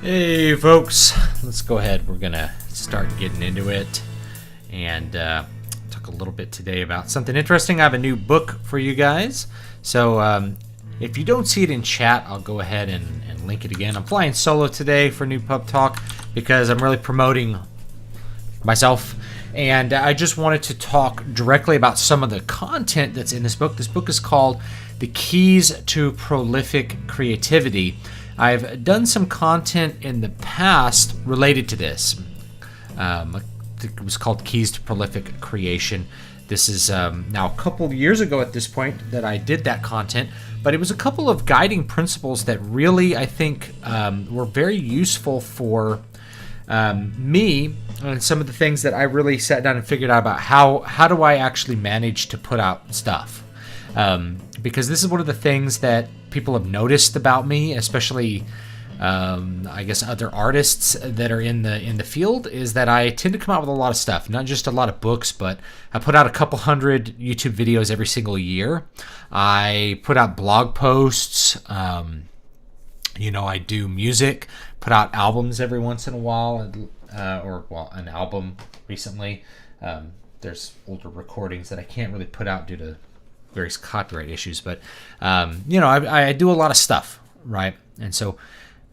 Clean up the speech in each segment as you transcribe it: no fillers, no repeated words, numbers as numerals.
Hey folks, let's go ahead. We're gonna start getting into it and talk a little bit today about something interesting. I have a new book for you guys. So if you don't see it in chat, I'll go ahead and link it again. I'm flying solo today for NewPub Talk because I'm really promoting myself. And I just wanted to talk directly about some of the content that's in this book. This book is called The Keys to Prolific Creativity. I've done some content in the past related to this. I think it was called Keys to Prolific Creation. This is now a couple of years ago at this point that I did that content, but it was a couple of guiding principles that really, I think, were very useful for me, and some of the things that I really sat down and figured out about how do I actually manage to put out stuff. Because this is one of the things that people have noticed about me, especially I guess other artists that are in the field, is that I tend to come out with a lot of stuff, not just a lot of books, but I put out a couple hundred YouTube videos every single year. I put out blog posts. I do music, put out albums every once in a while, an album recently. There's older recordings that I can't really put out due to various copyright issues, but I do a lot of stuff, right? And so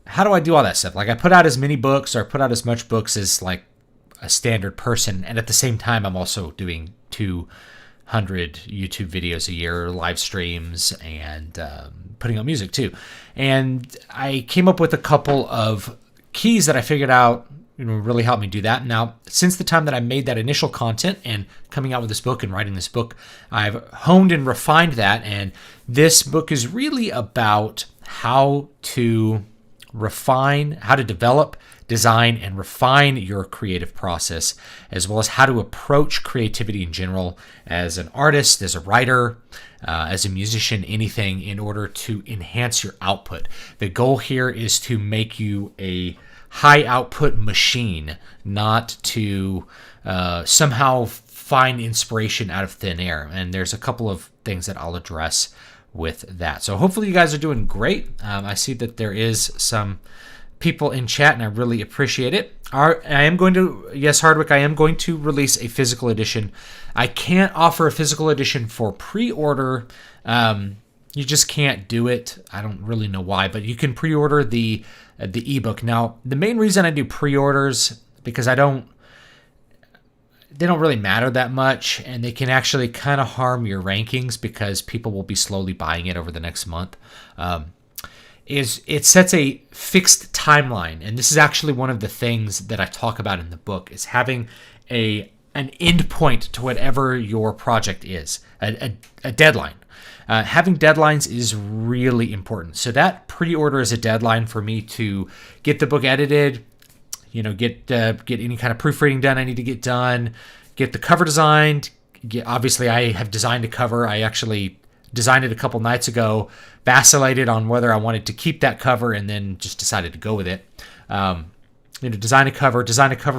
how do I do all that stuff? Like, I put out as many books, or I put out as much books as like a standard person, and at the same time I'm also doing 200 YouTube videos a year, live streams, and putting out music too. And I came up with a couple of keys that I figured out really helped me do that. Now, since the time that I made that initial content and coming out with this book and writing this book, I've honed and refined that. And this book is really about how to develop, design, and refine your creative process, as well as how to approach creativity in general as an artist, as a writer, as a musician, anything, in order to enhance your output. The goal here is to make you a high output machine, not to somehow find inspiration out of thin air. And there's a couple of things that I'll address with that. So hopefully you guys are doing great. I see that there is some people in chat, and I really appreciate it. Hardwick, I am going to release a physical edition. I can't offer a physical edition for pre-order. You just can't do it. I don't really know why, but you can pre-order the ebook. Now, the main reason I do pre-orders, because they don't really matter that much, and they can actually kind of harm your rankings because people will be slowly buying it over the next month. Is it sets a fixed timeline, and this is actually one of the things that I talk about in the book, is having an end point to whatever your project is, a deadline. Having deadlines is really important. So that pre-order is a deadline for me to get the book edited, get any kind of proofreading done I need to get done, get the cover designed. Obviously, I have designed a cover. I actually designed it a couple nights ago, vacillated on whether I wanted to keep that cover, and then just decided to go with it. Design a cover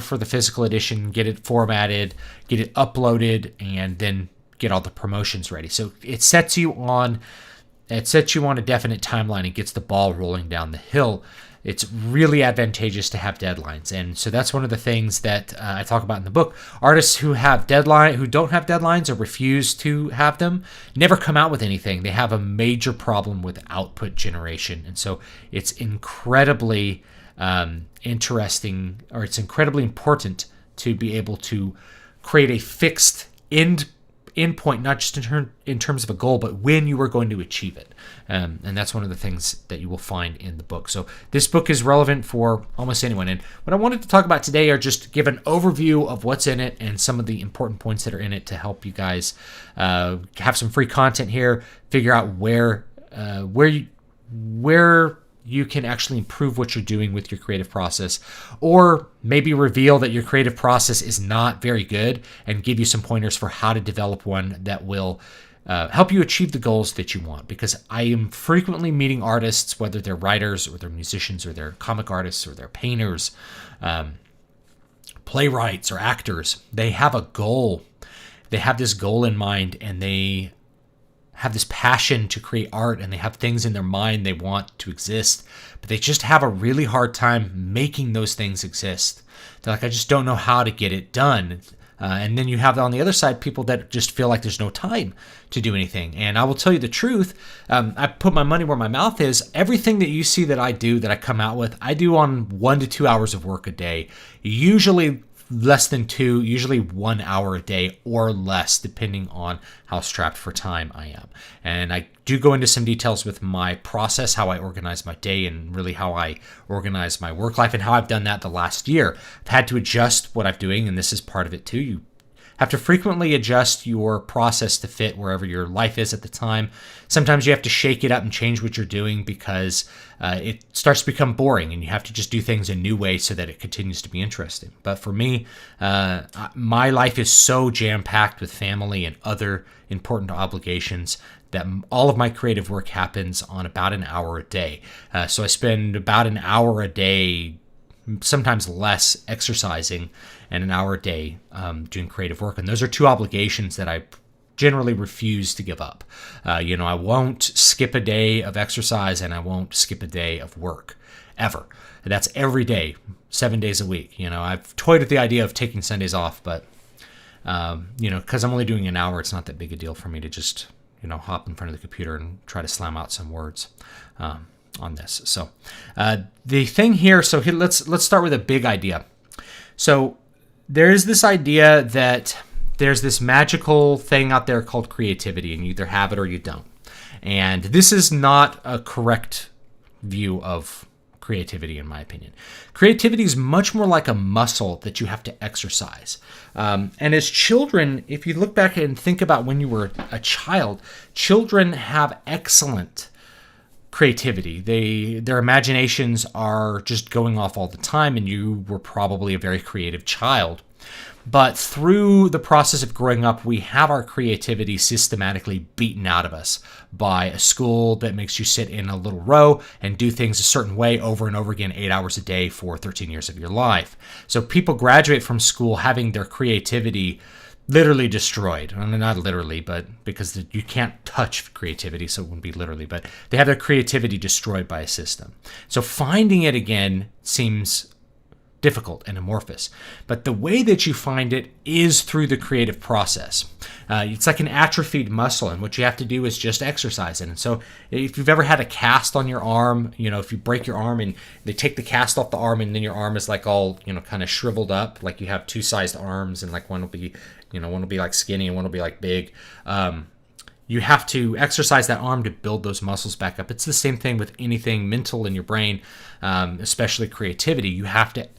for the physical edition, get it formatted, get it uploaded, and then get all the promotions ready. So it sets you on a definite timeline and gets the ball rolling down the hill. It's really advantageous to have deadlines, and so that's one of the things that I talk about in the book. Artists who don't have deadlines or refuse to have them never come out with anything. They have a major problem with output generation, and so it's incredibly interesting, or it's incredibly important to be able to create a fixed end point, not just in terms of a goal, but when you are going to achieve it. And that's one of the things that you will find in the book. So this book is relevant for almost anyone. And what I wanted to talk about today are just give an overview of what's in it and some of the important points that are in it to help you guys have some free content here, figure out where you can actually improve what you're doing with your creative process, or maybe reveal that your creative process is not very good and give you some pointers for how to develop one that will help you achieve the goals that you want. Because I am frequently meeting artists, whether they're writers or they're musicians or they're comic artists or they're painters, playwrights or actors. They have a goal. They have this goal in mind, and they have this passion to create art and they have things in their mind they want to exist, but they just have a really hard time making those things exist. They're like, I just don't know how to get it done. And then you have on the other side people that just feel like there's no time to do anything. And I will tell you the truth. I put my money where my mouth is. Everything that you see that I do, that I come out with, I do on 1 to 2 hours of work a day. Usually less than 2, usually 1 hour a day or less, depending on how strapped for time I am. And I do go into some details with my process, how I organize my day, and really how I organize my work life, and how I've done that the last year. I've had to adjust what I'm doing, and this is part of it too. You have to frequently adjust your process to fit wherever your life is at the time. Sometimes you have to shake it up and change what you're doing because it starts to become boring, and you have to just do things a new way so that it continues to be interesting. But for me, my life is so jam-packed with family and other important obligations that all of my creative work happens on about an hour a day. So I spend about an hour a day, sometimes less, exercising, and an hour a day doing creative work. And those are two obligations that I generally refuse to give up. I won't skip a day of exercise, and I won't skip a day of work, ever. That's every day, 7 days a week. I've toyed with the idea of taking Sundays off, but, because I'm only doing an hour, it's not that big a deal for me to just, hop in front of the computer and try to slam out some words on this. So the thing here, let's start with a big idea. So there is this idea that there's this magical thing out there called creativity, and you either have it or you don't. And this is not a correct view of creativity, in my opinion. Creativity is much more like a muscle that you have to exercise. And as children, if you look back and think about when you were a child, children have excellent creativity. Their imaginations are just going off all the time, and you were probably a very creative child. But through the process of growing up, we have our creativity systematically beaten out of us by a school that makes you sit in a little row and do things a certain way over and over again, 8 hours a day for 13 years of your life. So people graduate from school having their creativity literally destroyed. I mean, not literally, but because you can't touch creativity, so it wouldn't be literally, but they have their creativity destroyed by a system. So finding it again seems difficult and amorphous, but the way that you find it is through the creative process. It's like an atrophied muscle, and what you have to do is just exercise it. And so if you've ever had a cast on your arm, if you break your arm and they take the cast off the arm, and then your arm is like all, kind of shriveled up, like you have two sized arms, and like one will be like skinny and one will be like big. You have to exercise that arm to build those muscles back up. It's the same thing with anything mental in your brain, especially creativity. You have to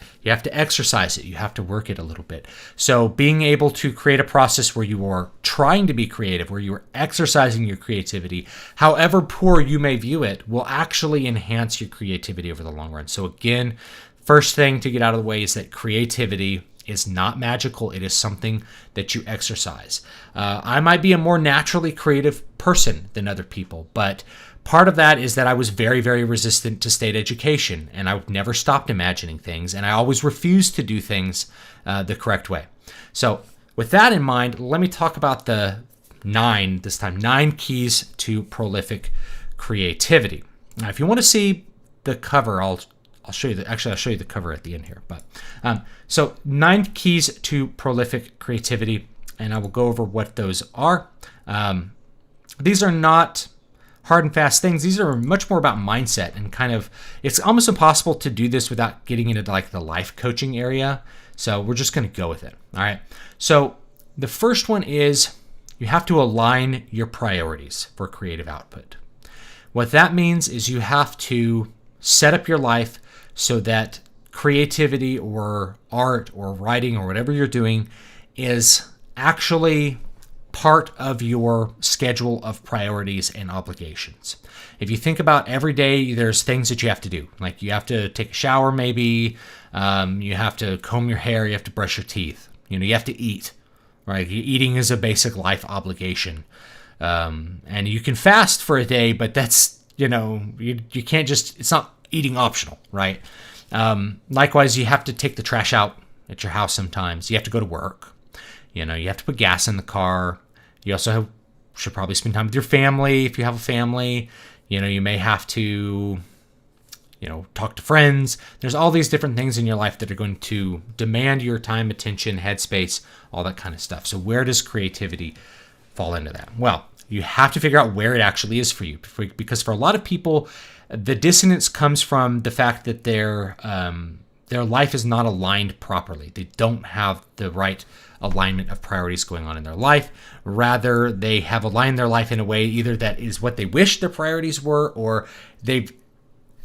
exercise it. You have to work it a little bit. So being able to create a process where you are trying to be creative, where you are exercising your creativity, however poor you may view it, will actually enhance your creativity over the long run. So again, first thing to get out of the way is that creativity is not magical. It is something that you exercise. I might be a more naturally creative person than other people, but part of that is that I was very, very resistant to state education, and I never stopped imagining things, and I always refused to do things the correct way. So with that in mind, let me talk about the 9 keys to prolific creativity. Now, if you want to see the cover, I'll show you the cover at the end here. But so 9 keys to prolific creativity, and I will go over what those are. These are not hard and fast things. These are much more about mindset, and kind of, it's almost impossible to do this without getting into like the life coaching area. So we're just going to go with it. All right. So the first one is you have to align your priorities for creative output. What that means is you have to set up your life so that creativity or art or writing or whatever you're doing is actually part of your schedule of priorities and obligations. If you think about every day, there's things that you have to do. Like you have to take a shower maybe, you have to comb your hair, you have to brush your teeth, you have to eat, right? Eating is a basic life obligation. And you can fast for a day, but that's, you can't just, it's not eating optional, right? Likewise, you have to take the trash out at your house sometimes. You have to go to work. You have to put gas in the car. You also should probably spend time with your family if you have a family. You may have to, talk to friends. There's all these different things in your life that are going to demand your time, attention, headspace, all that kind of stuff. So where does creativity fall into that? Well, you have to figure out where it actually is for you, because for a lot of people, the dissonance comes from the fact that their life is not aligned properly. They don't have the right alignment of priorities going on in their life. Rather, they have aligned their life in a way either that is what they wish their priorities were, or they've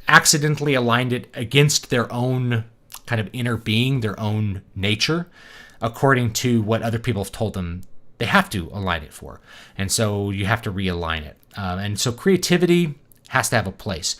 accidentally aligned it against their own kind of inner being, their own nature, according to what other people have told them they have to align it for. And so you have to realign it. And so creativity has to have a place.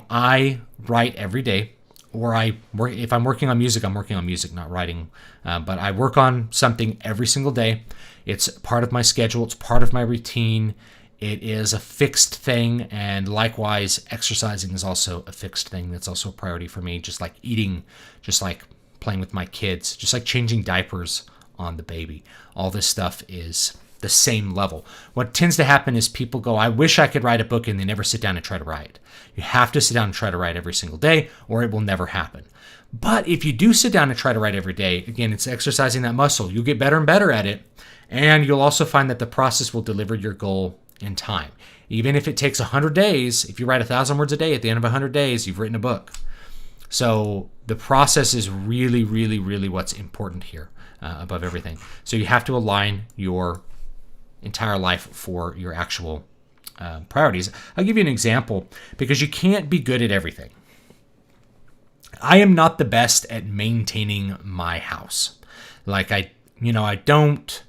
I write every day, or if I'm working on music, I'm working on music, not writing. But I work on something every single day. It's part of my schedule. It's part of my routine. It is a fixed thing, and likewise, exercising is also a fixed thing. That's also a priority for me, just like eating, just like playing with my kids, just like changing diapers on the baby. All this stuff is the same level. What tends to happen is people go, I wish I could write a book, and they never sit down and try to write. You have to sit down and try to write every single day, or it will never happen. But if you do sit down and try to write every day, again, it's exercising that muscle. You'll get better and better at it, and you'll also find that the process will deliver your goal in time. Even if it takes 100 days, if you write 1,000 words a day, at the end of 100 days, you've written a book. So the process is really, really, really what's important here above everything. So you have to align your entire life for your actual priorities. I'll give you an example, because you can't be good at everything. I am not the best at maintaining my house. Like I don't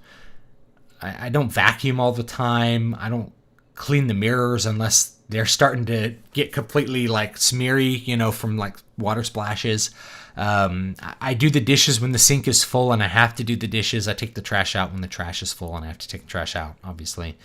vacuum all the time. I don't clean the mirrors unless they're starting to get completely like smeary, from like water splashes. I do the dishes when the sink is full and I have to do the dishes. I take the trash out when the trash is full and I have to take the trash out, obviously.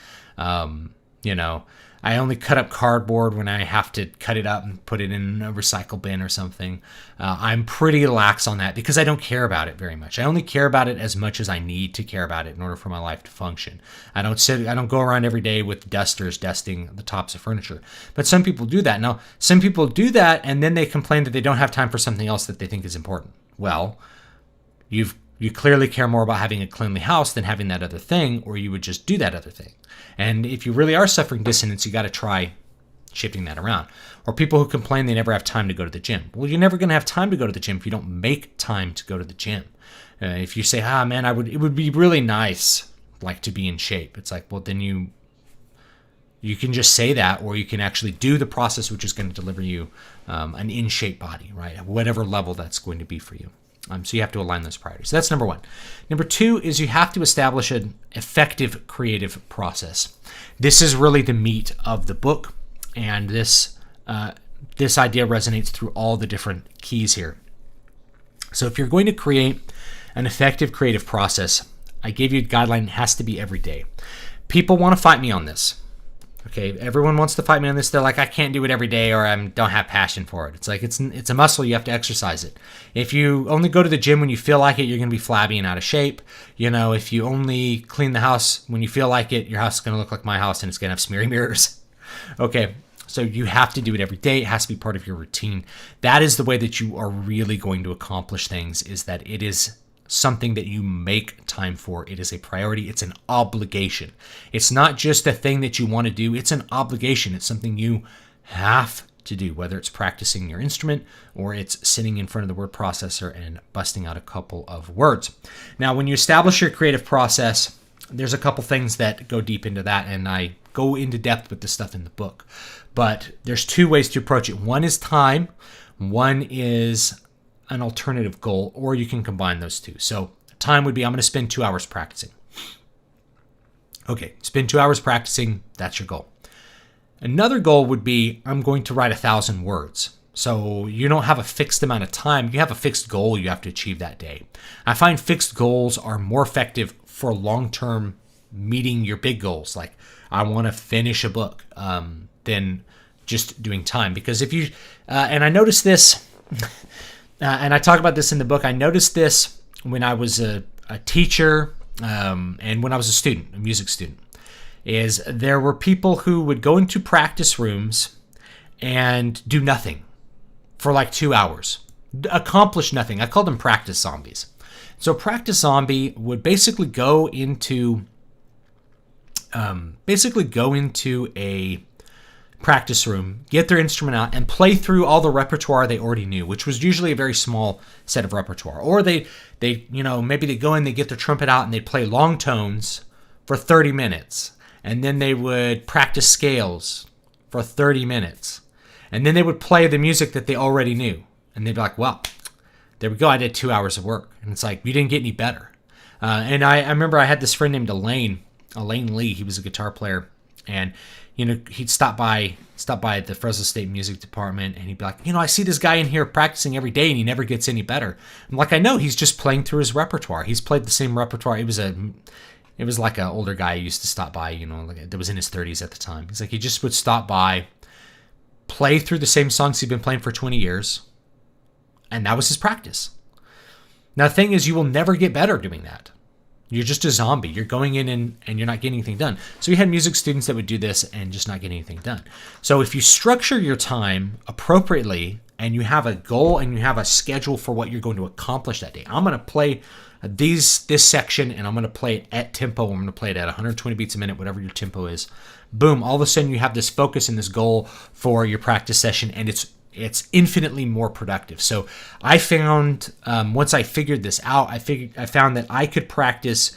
I only cut up cardboard when I have to cut it up and put it in a recycle bin or something. I'm pretty lax on that because I don't care about it very much. I only care about it as much as I need to care about it in order for my life to function. I don't go around every day with dusters dusting the tops of furniture. But some people do that. Now, some people do that and then they complain that they don't have time for something else that they think is important. Well, you clearly care more about having a cleanly house than having that other thing, or you would just do that other thing. And if you really are suffering dissonance, you got to try shifting that around. Or people who complain they never have time to go to the gym. Well, you're never going to have time to go to the gym if you don't make time to go to the gym. If you say, man, it would be really nice, like, to be in shape. It's like, well, then you can just say that, or you can actually do the process, which is going to deliver you an in-shape body, right? At whatever level that's going to be for you. So you have to align those priorities. So that's number one. Number two is you have to establish an effective creative process. This is really the meat of the book, and this idea resonates through all the different keys here. So if you're going to create an effective creative process, I gave you a guideline. It has to be every day. People want to fight me on this. Okay, everyone wants to fight me on this. They're like, I can't do it every day, or I don't have passion for it. It's like it's a muscle. You have to exercise it. If you only go to the gym when you feel like it, you're going to be flabby and out of shape. If you only clean the house when you feel like it, your house is going to look like my house, and it's going to have smeary mirrors. Okay, so you have to do it every day. It has to be part of your routine. That is the way that you are really going to accomplish things, is that it is something that you make time for. It is a priority. It's an obligation. It's not just a thing that you want to do. It's an obligation. It's something you have to do, whether it's practicing your instrument or it's sitting in front of the word processor and busting out a couple of words. Now, when you establish your creative process, there's a couple things that go deep into that, and I go into depth with this stuff in the book. But there's two ways to approach it. One is time. One is an alternative goal, or you can combine those two. So time would be, I'm going to spend 2 hours practicing. Okay, spend 2 hours practicing. That's your goal. Another goal would be, I'm going to write 1,000 words. So you don't have a fixed amount of time. You have a fixed goal you have to achieve that day. I find fixed goals are more effective for long-term meeting your big goals. Like, I want to finish a book, than just doing time. Because if you, and I noticed this, and I talk about this in the book. I noticed this when I was a teacher, and when I was a student, a music student. is there were people who would go into practice rooms and do nothing for like 2 hours, accomplish nothing. I called them practice zombies. So practice zombie would basically go into a practice room, get their instrument out, and play through all the repertoire they already knew, which was usually a very small set of repertoire. Or they maybe they go in, they get their trumpet out, and they play long tones for 30 minutes, and then they would practice scales for 30 minutes, and then they would play the music that they already knew, and they'd be like, well, there we go, I did 2 hours of work. And it's like, you didn't get any better. And I remember I had this friend named Elaine Lee. He was a guitar player, and he'd stop by the Fresno State Music Department, and he'd be like, I see this guy in here practicing every day, and he never gets any better. I'm like, I know, he's just playing through his repertoire. He's played the same repertoire. It was like an older guy who used to stop by, that was in his 30s at the time. He's like, he just would stop by, play through the same songs he'd been playing for 20 years, and that was his practice. Now, the thing is, you will never get better doing that. You're just a zombie. You're going in and you're not getting anything done. So we had music students that would do this and just not get anything done. So if you structure your time appropriately and you have a goal and you have a schedule for what you're going to accomplish that day, I'm going to play this section, and I'm going to play it at tempo. I'm going to play it at 120 beats a minute, whatever your tempo is. Boom. All of a sudden you have this focus and this goal for your practice session, and it's infinitely more productive. So I found, once I figured this out, I found that I could practice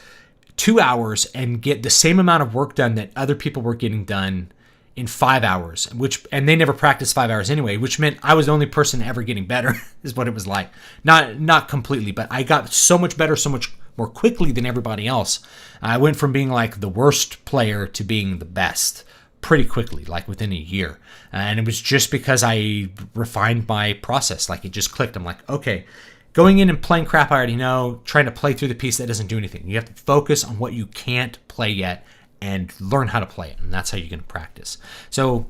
2 hours and get the same amount of work done that other people were getting done in 5 hours, and they never practiced 5 hours anyway, which meant I was the only person ever getting better is what it was like. Not completely, but I got so much better, so much more quickly than everybody else. I went from being like the worst player to being the best pretty quickly, like within a year. And it was just because I refined my process. Like, it just clicked. I'm like, okay, going in and playing crap I already know, trying to play through the piece that doesn't do anything. You have to focus on what you can't play yet and learn how to play it. And that's how you're going to practice. So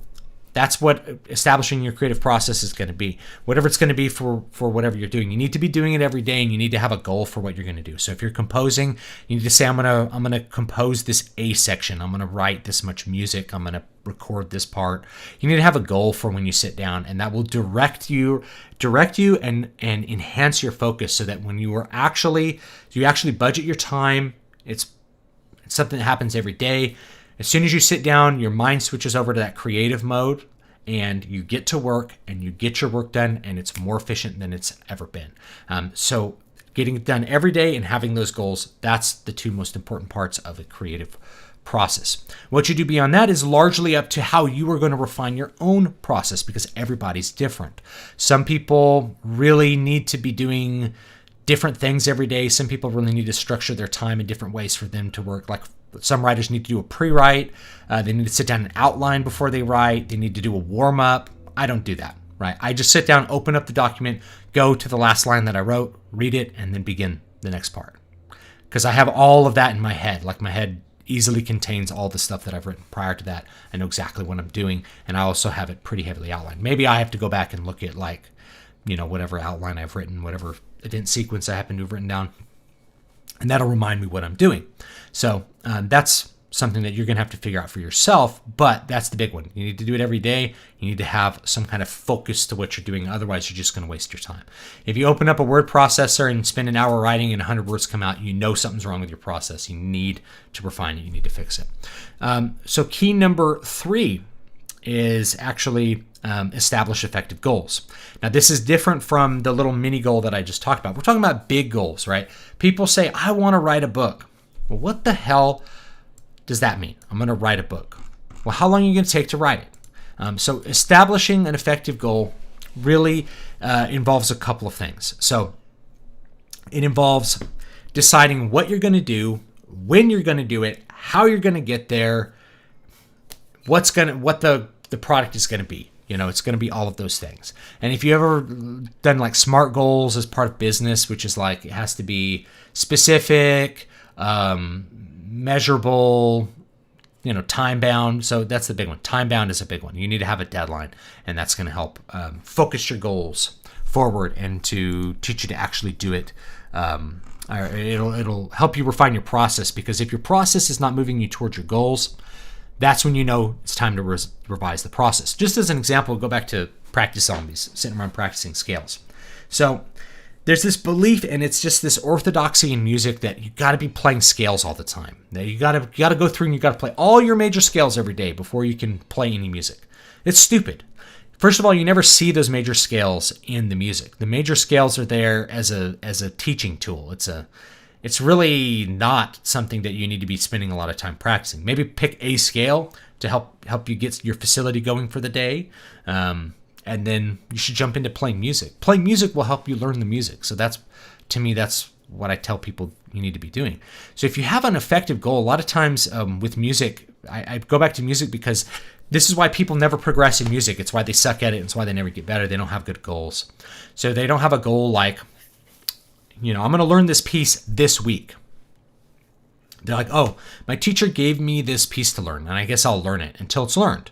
that's what establishing your creative process is going to be. Whatever it's going to be for whatever you're doing, you need to be doing it every day, and you need to have a goal for what you're going to do. So if you're composing, you need to say, I'm going to compose this A section. I'm going to write this much music. I'm going to record this part. You need to have a goal for when you sit down, and that will direct you and enhance your focus, so that when you actually budget your time, it's something that happens every day. As soon as you sit down, your mind switches over to that creative mode, and you get to work and you get your work done, and it's more efficient than it's ever been. So getting it done every day and having those goals, that's the two most important parts of a creative process. What you do beyond that is largely up to how you are going to refine your own process, because everybody's different. Some people really need to be doing different things every day. Some people really need to structure their time in different ways for them to work. Like, some writers need to do a pre-write. They need to sit down and outline before they write. They need to do a warm-up. I don't do that, right? I just sit down, open up the document, go to the last line that I wrote, read it, and then begin the next part. Because I have all of that in my head. Like, my head easily contains all the stuff that I've written prior to that. I know exactly what I'm doing, and I also have it pretty heavily outlined. Maybe I have to go back and look at, like, whatever outline I've written, whatever event sequence I happen to have written down, and that'll remind me what I'm doing. So that's something that you're going to have to figure out for yourself, but that's the big one. You need to do it every day. You need to have some kind of focus to what you're doing. Otherwise, you're just going to waste your time. If you open up a word processor and spend an hour writing and 100 words come out, you know something's wrong with your process. You need to refine it. You need to fix it. So key number 3 is actually establish effective goals. Now, this is different from the little mini goal that I just talked about. We're talking about big goals, right? People say, I want to write a book. Well, what the hell does that mean? I'm going to write a book. Well, how long are you going to take to write it? So establishing an effective goal really involves a couple of things. So it involves deciding what you're going to do, when you're going to do it, how you're going to get there, what the product is going to be. It's going to be all of those things. And if you ever done like SMART goals as part of business, which is like, it has to be specific, measurable, time bound. So that's the big one. Time bound is a big one. You need to have a deadline, and that's going to help focus your goals forward and to teach you to actually do it. It'll help you refine your process, because if your process is not moving you towards your goals, that's when you know it's time to revise the process. Just as an example, go back to practice zombies, sitting around practicing scales. So there's this belief, and it's just this orthodoxy in music, that you got to be playing scales all the time. That you got to go through and you got to play all your major scales every day before you can play any music. It's stupid. First of all, you never see those major scales in the music. The major scales are there as a teaching tool. It's really not something that you need to be spending a lot of time practicing. Maybe pick a scale to help you get your facility going for the day. And then you should jump into playing music. Playing music will help you learn the music. So to me, that's what I tell people you need to be doing. So if you have an effective goal, a lot of times with music, I go back to music because this is why people never progress in music. It's why they suck at it. It's why they never get better. They don't have good goals. So they don't have a goal like, I'm going to learn this piece this week. They're like, oh, my teacher gave me this piece to learn, and I guess I'll learn it until it's learned.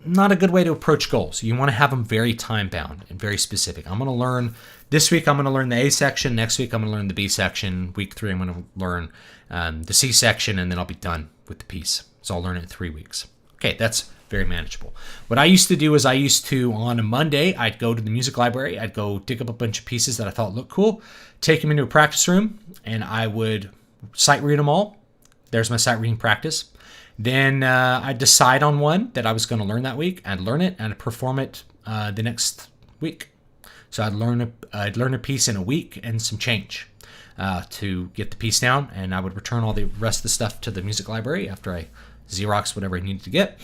Not a good way to approach goals. You want to have them very time bound and very specific. I'm going to learn this week. I'm going to learn the A section. Next week, I'm going to learn the B section. Week 3, I'm going to learn the C section, and then I'll be done with the piece. So I'll learn it in 3 weeks. Okay, that's very manageable. What I used to do is on a Monday, I'd go to the music library. I'd go dig up a bunch of pieces that I thought looked cool, take them into a practice room, and I would sight read them all. There's my sight reading practice. Then I'd decide on one that I was going to learn that week. I'd learn it and I'd perform it the next week. So I'd learn a piece in a week and some change to get the piece down, and I would return all the rest of the stuff to the music library after I Xerox whatever I needed to get.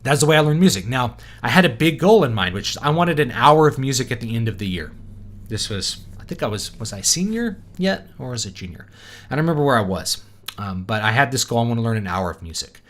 That's the way I learned music. Now, I had a big goal in mind, which I wanted an hour of music at the end of the year. This was, I think was I senior yet, or was it junior? I don't remember where I was. But I had this goal. I want to learn an hour of music.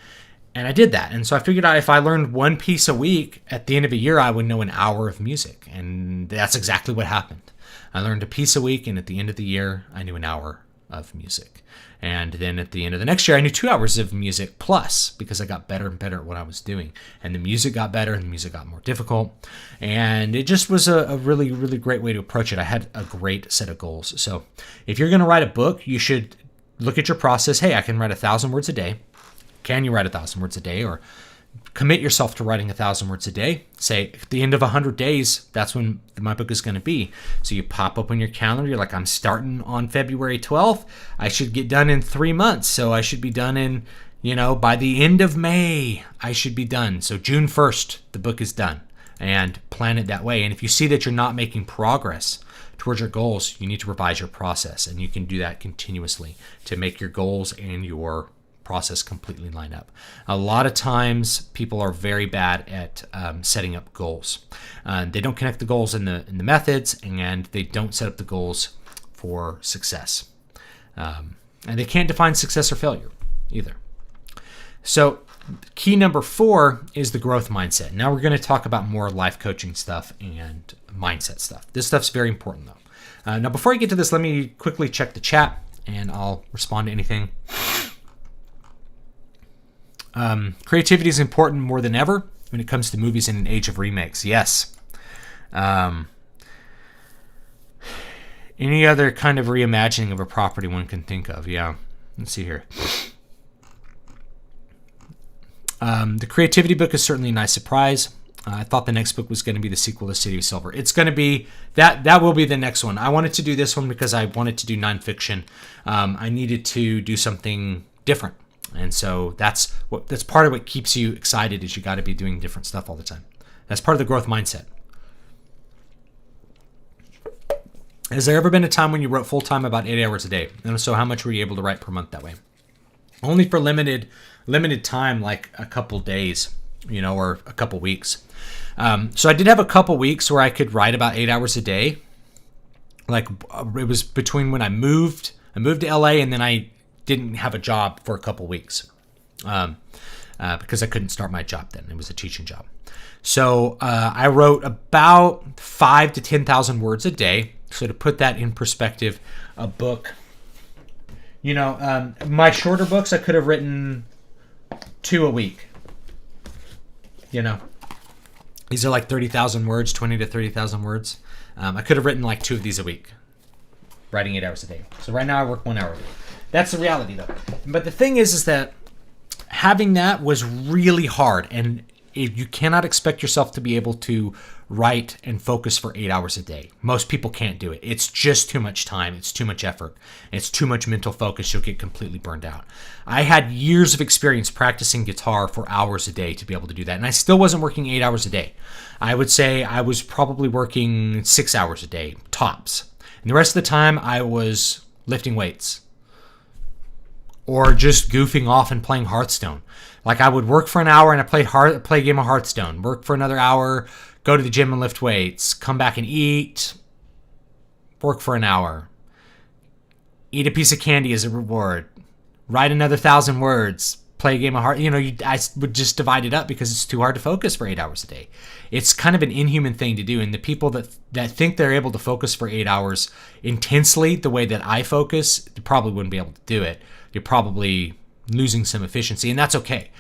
And I did that. And so I figured out if I learned one piece a week, at the end of a year, I would know an hour of music. And that's exactly what happened. I learned a piece a week, and at the end of the year, I knew an hour of music. And then at the end of the next year, I knew 2 hours of music plus, because I got better and better at what I was doing. And the music got better, and the music got more difficult. And it just was a really, really great way to approach it. I had a great set of goals. So if you're going to write a book, you should look at your process. Hey, I can write 1,000 words a day. Can you write 1,000 words a day? Or commit yourself to writing 1,000 words a day. Say at the end of 100 days, that's when my book is going to be. So you pop up on your calendar. You're like, I'm starting on February 12th. I should get done in 3 months. So I should be done in, by the end of May, I should be done. So June 1st, the book is done. And plan it that way. And if you see that you're not making progress towards your goals, you need to revise your process. And you can do that continuously to make your goals and your process completely line up. A lot of times people are very bad at setting up goals. They don't connect the goals in the methods, and they don't set up the goals for success. And they can't define success or failure either. So key number 4 is the growth mindset. Now we're going to talk about more life coaching stuff and mindset stuff. This stuff's very important though. Now before I get to this, let me quickly check the chat and I'll respond to anything. Creativity is important more than ever when it comes to movies in an age of remakes. Yes. Any other kind of reimagining of a property one can think of? Yeah. Let's see here. The creativity book is certainly a nice surprise. I thought the next book was going to be the sequel to City of Silver. It's going to be that will be the next one. I wanted to do this one because I wanted to do nonfiction. I needed to do something different. And so that's part of what keeps you excited, is you got to be doing different stuff all the time. That's part of the growth mindset. Has there ever been a time when you wrote full-time about 8 hours a day? And so how much were you able to write per month that way? Only for limited time, like a couple days, or a couple weeks. So I did have a couple weeks where I could write about 8 hours a day. Like it was between when I moved to LA, and then I didn't have a job for a couple weeks because I couldn't start my job then. It was a teaching job. So I wrote about 5,000 to 10,000 words a day. So to put that in perspective, a book, my shorter books, I could have written 2 a week. These are like 30,000 words, 20 to 30,000 words. I could have written like 2 of these a week, writing 8 hours a day. So right now I work 1 hour a day. That's the reality, though. But the thing is that having that was really hard, and you cannot expect yourself to be able to write and focus for 8 hours a day. Most people can't do it. It's just too much time. It's too much effort. It's too much mental focus. You'll get completely burned out. I had years of experience practicing guitar for hours a day to be able to do that, and I still wasn't working 8 hours a day. I would say I was probably working 6 hours a day, tops. And the rest of the time, I was lifting weights or just goofing off and playing Hearthstone. Like, I would work for an hour and I play a game of Hearthstone. Work for another hour, go to the gym and lift weights. Come back and eat. Work for an hour. Eat a piece of candy as a reward. Write another 1,000 words. Play a game of Hearthstone. I would just divide it up because it's too hard to focus for 8 hours a day. It's kind of an inhuman thing to do. And the people that think they're able to focus for 8 hours intensely the way that I focus, you probably wouldn't be able to do it. You're probably losing some efficiency, and that's okay.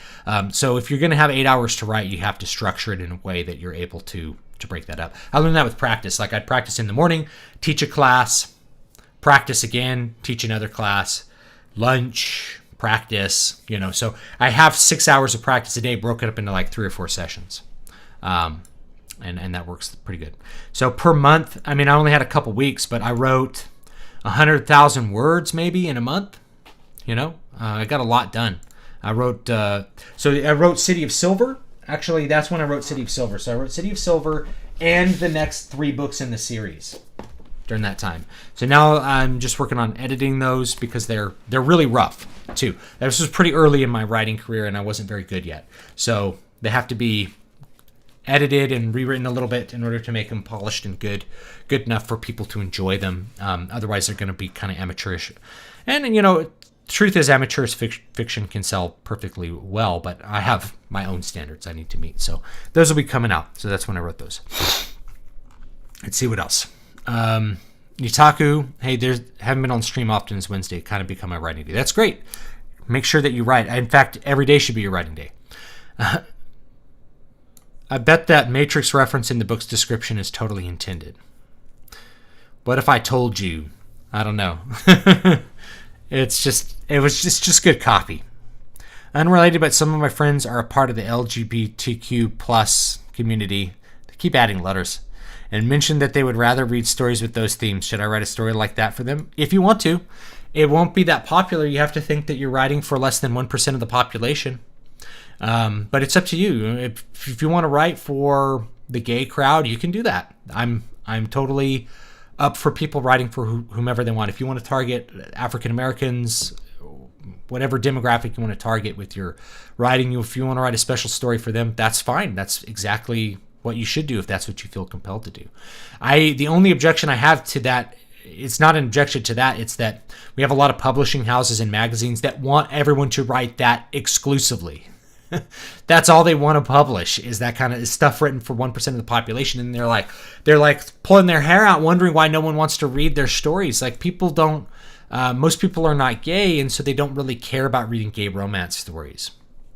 So if you're going to have 8 hours to write, you have to structure it in a way that you're able to break that up. I learned that with practice. Like, I'd practice in the morning, teach a class, practice again, teach another class, lunch, practice, So I have 6 hours of practice a day broken up into like 3 or 4 sessions. And that works pretty good. So per month, I only had a couple weeks, but I wrote 100,000 words maybe in a month. I got a lot done. I wrote City of Silver. Actually, that's when I wrote City of Silver. So I wrote City of Silver and the next 3 books in the series during that time. So now I'm just working on editing those because they're really rough too. This was pretty early in my writing career and I wasn't very good yet. So they have to be edited and rewritten a little bit in order to make them polished and good enough for people to enjoy them. Otherwise, they're going to be kind of amateurish. And truth is, amateurish fiction can sell perfectly well, but I have my own standards I need to meet. So those will be coming out. So that's when I wrote those. Let's see what else. Nitaku, hey, haven't been on stream often as Wednesday. Kind of become my writing day. That's great. Make sure that you write. In fact, every day should be your writing day. I bet that Matrix reference in the book's description is totally intended. What if I told you? I don't know. It was just good copy. Unrelated, but some of my friends are a part of the LGBTQ plus community. They keep adding letters. And mentioned that they would rather read stories with those themes. Should I write a story like that for them? If you want to. It won't be that popular. You have to think that you're writing for less than 1% of the population. But it's up to you. If you want to write for the gay crowd, you can do that. I'm totally up for people writing for whomever they want. If you want to target African Americans, whatever demographic you want to target with your writing, if you want to write a special story for them, that's fine. That's exactly what you should do if that's what you feel compelled to do. The only objection I have to that, it's not an objection to that, it's that we have a lot of publishing houses and magazines that want everyone to write that exclusively. That's all they want to publish is that kind of stuff written for 1% of the population, and they're like pulling their hair out wondering why no one wants to read their stories. Like, people don't most people are not gay, and so they don't really care about reading gay romance stories.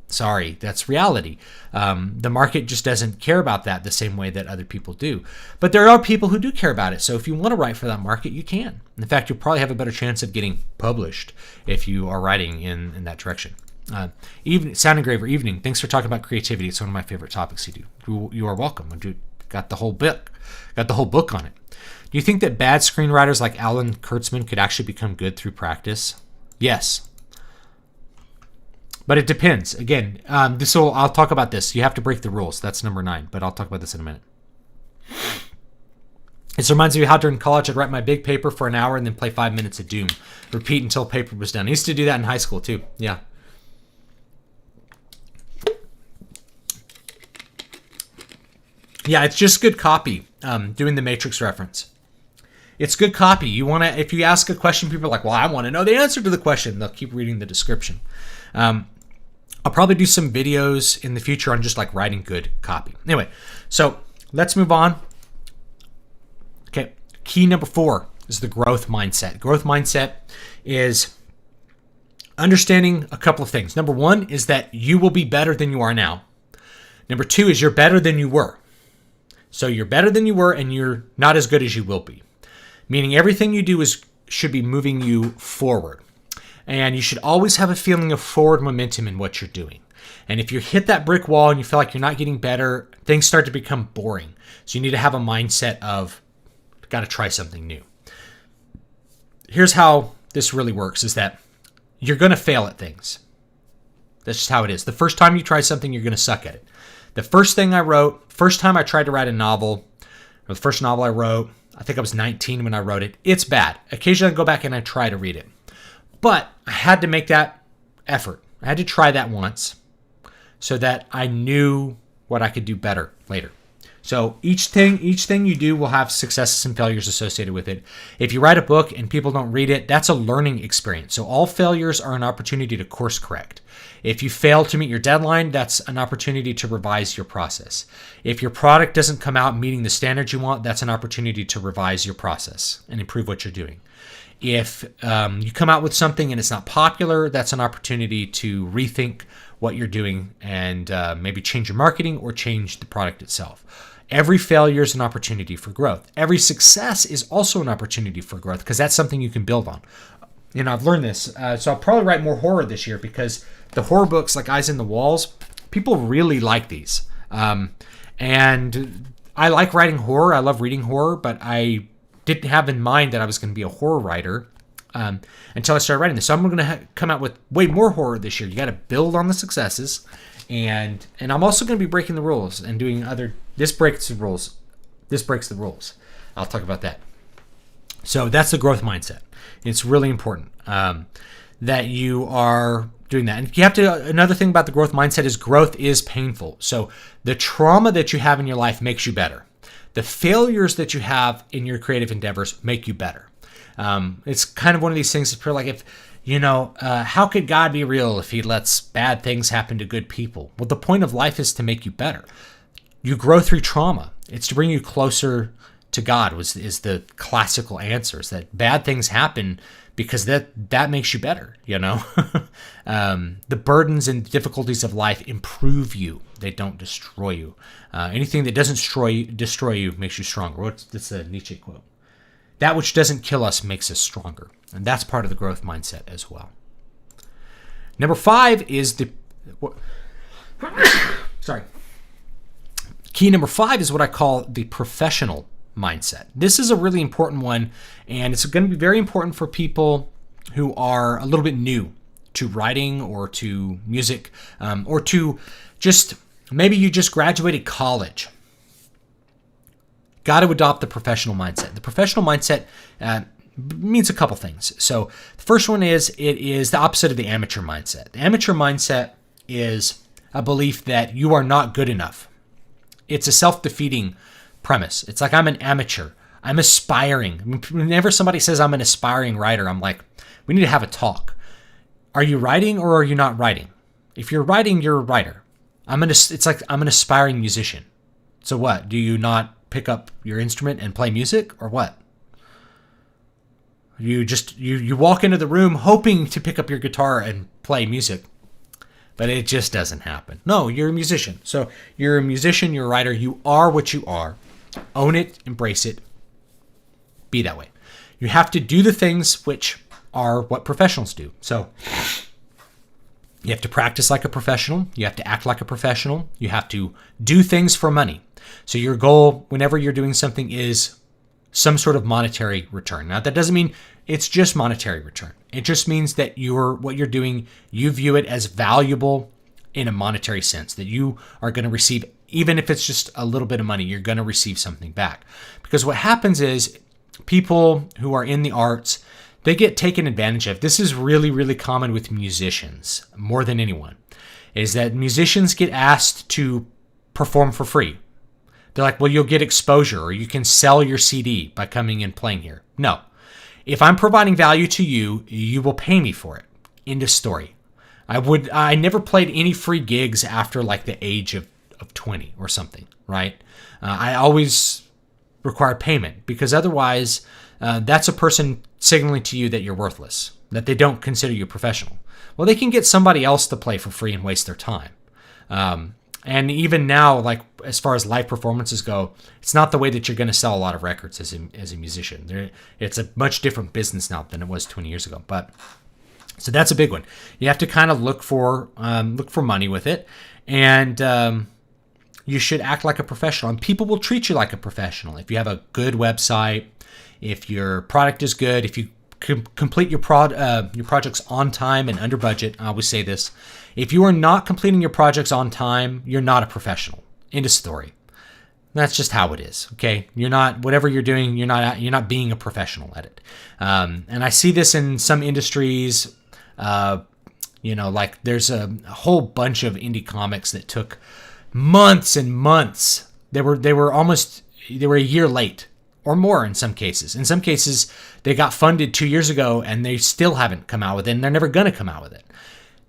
Sorry, that's reality. The market just doesn't care about that the same way that other people do. But there are people who do care about it. So if you want to write for that market, you can. In fact, you'll probably have a better chance of getting published if you are writing in that direction. Sound Engraver, evening. Thanks for talking about creativity. It's one of my favorite topics you do. You are welcome. Got the whole book on it. Do you think that bad screenwriters like Alan Kurtzman could actually become good through practice? Yes. But it depends. Again, I'll talk about this. You have to break the rules. That's number 9, but I'll talk about this in a minute. This reminds me of how during college I'd write my big paper for an hour and then play 5 minutes of Doom. Repeat until paper was done. I used to do that in high school too. Yeah. Yeah, it's just good copy, doing the Matrix reference. It's good copy. If you ask a question, people are like, well, I want to know the answer to the question. They'll keep reading the description. I'll probably do some videos in the future on just like writing good copy. Anyway, so let's move on. Okay, key number 4 is the growth mindset. Growth mindset is understanding a couple of things. Number 1 is that you will be better than you are now. Number 2 is you're better than you were. So you're better than you were and you're not as good as you will be. Meaning everything you do should be moving you forward. And you should always have a feeling of forward momentum in what you're doing. And if you hit that brick wall and you feel like you're not getting better, things start to become boring. So you need to have a mindset of, got to try something new. Here's how this really works, is that you're going to fail at things. That's just how it is. The first time you try something, you're going to suck at it. The first thing I wrote, first time I tried to write a novel, or the first novel I wrote, I think I was 19 when I wrote it. It's bad. Occasionally I go back and I try to read it. But I had to make that effort. I had to try that once so that I knew what I could do better later. So each thing you do will have successes and failures associated with it. If you write a book and people don't read it, that's a learning experience. So all failures are an opportunity to course correct. If you fail to meet your deadline, that's an opportunity to revise your process. If your product doesn't come out meeting the standards you want, that's an opportunity to revise your process and improve what you're doing. If you come out with something and it's not popular, that's an opportunity to rethink what you're doing and maybe change your marketing or change the product itself. Every failure is an opportunity for growth. Every success is also an opportunity for growth because that's something you can build on. You know, I've learned this. So I'll probably write more horror this year because the horror books like Eyes in the Walls, people really like these. And I like writing horror. I love reading horror, but I didn't have in mind that I was going to be a horror writer until I started writing this. So I'm going to come out with way more horror this year. You got to build on the successes. And I'm also going to be breaking the rules and doing other. This breaks the rules. This breaks the rules. I'll talk about that. So that's the growth mindset. It's really important that you are doing that. And you have to. Another thing about the growth mindset is growth is painful. So the trauma that you have in your life makes you better. The failures that you have in your creative endeavors make you better. It's kind of one of these things that's like if. How could God be real if he lets bad things happen to good people? Well, the point of life is to make you better. You grow through trauma. It's to bring you closer to God is the classical answer, is that bad things happen because that makes you better, The burdens and difficulties of life improve you. They don't destroy you. Anything that doesn't destroy you makes you stronger. That's a Nietzsche quote. That which doesn't kill us makes us stronger. And that's part of the growth mindset as well. Number 5 is Key number 5 is what I call the professional mindset. This is a really important one, and it's going to be very important for people who are a little bit new to writing or to music, or to maybe you just graduated college. Got to adopt the professional mindset. The professional mindset means a couple things. So the first one is it is the opposite of the amateur mindset. The amateur mindset is a belief that you are not good enough. It's a self-defeating premise. It's like I'm an amateur. I'm aspiring. Whenever somebody says I'm an aspiring writer, I'm like, we need to have a talk. Are you writing or are you not writing? If you're writing, you're a writer. It's like I'm an aspiring musician. So what? Do you not pick up your instrument and play music, or what? You walk into the room hoping to pick up your guitar and play music, but it just doesn't happen. No, you're a musician. So you're a musician, you're a writer, you are what you are. Own it, embrace it, be that way. You have to do the things which are what professionals do. So you have to practice like a professional, you have to act like a professional, you have to do things for money. So your goal, whenever you're doing something, is some sort of monetary return. Now, that doesn't mean it's just monetary return. It just means that what you're doing, you view it as valuable in a monetary sense, that you are going to receive, even if it's just a little bit of money, you're going to receive something back. Because what happens is people who are in the arts, they get taken advantage of. This is really, really common with musicians, more than anyone, is that musicians get asked to perform for free. They're like, well, you'll get exposure, or you can sell your CD by coming and playing here. No. If I'm providing value to you, you will pay me for it. End of story. I never played any free gigs after like the age of 20 or something, right? I always require payment, because otherwise that's a person signaling to you that you're worthless, that they don't consider you professional. Well, they can get somebody else to play for free and waste their time. And even now, like as far as live performances go, it's not the way that you're going to sell a lot of records as a musician. It's a much different business now than it was 20 years ago. But So that's a big one. You have to kind of look for money with it, and you should act like a professional. And people will treat you like a professional if you have a good website, if your product is good, if you complete your projects on time and under budget. I always say this: if you are not completing your projects on time, you're not a professional. End of story. That's just how it is. Okay, you're not, whatever you're doing, you're not being a professional at it. And I see this in some industries. Like there's a whole bunch of indie comics that took months and months. They were a year late or more in some cases. In some cases, they got funded 2 years ago and they still haven't come out with it, and they're never going to come out with it.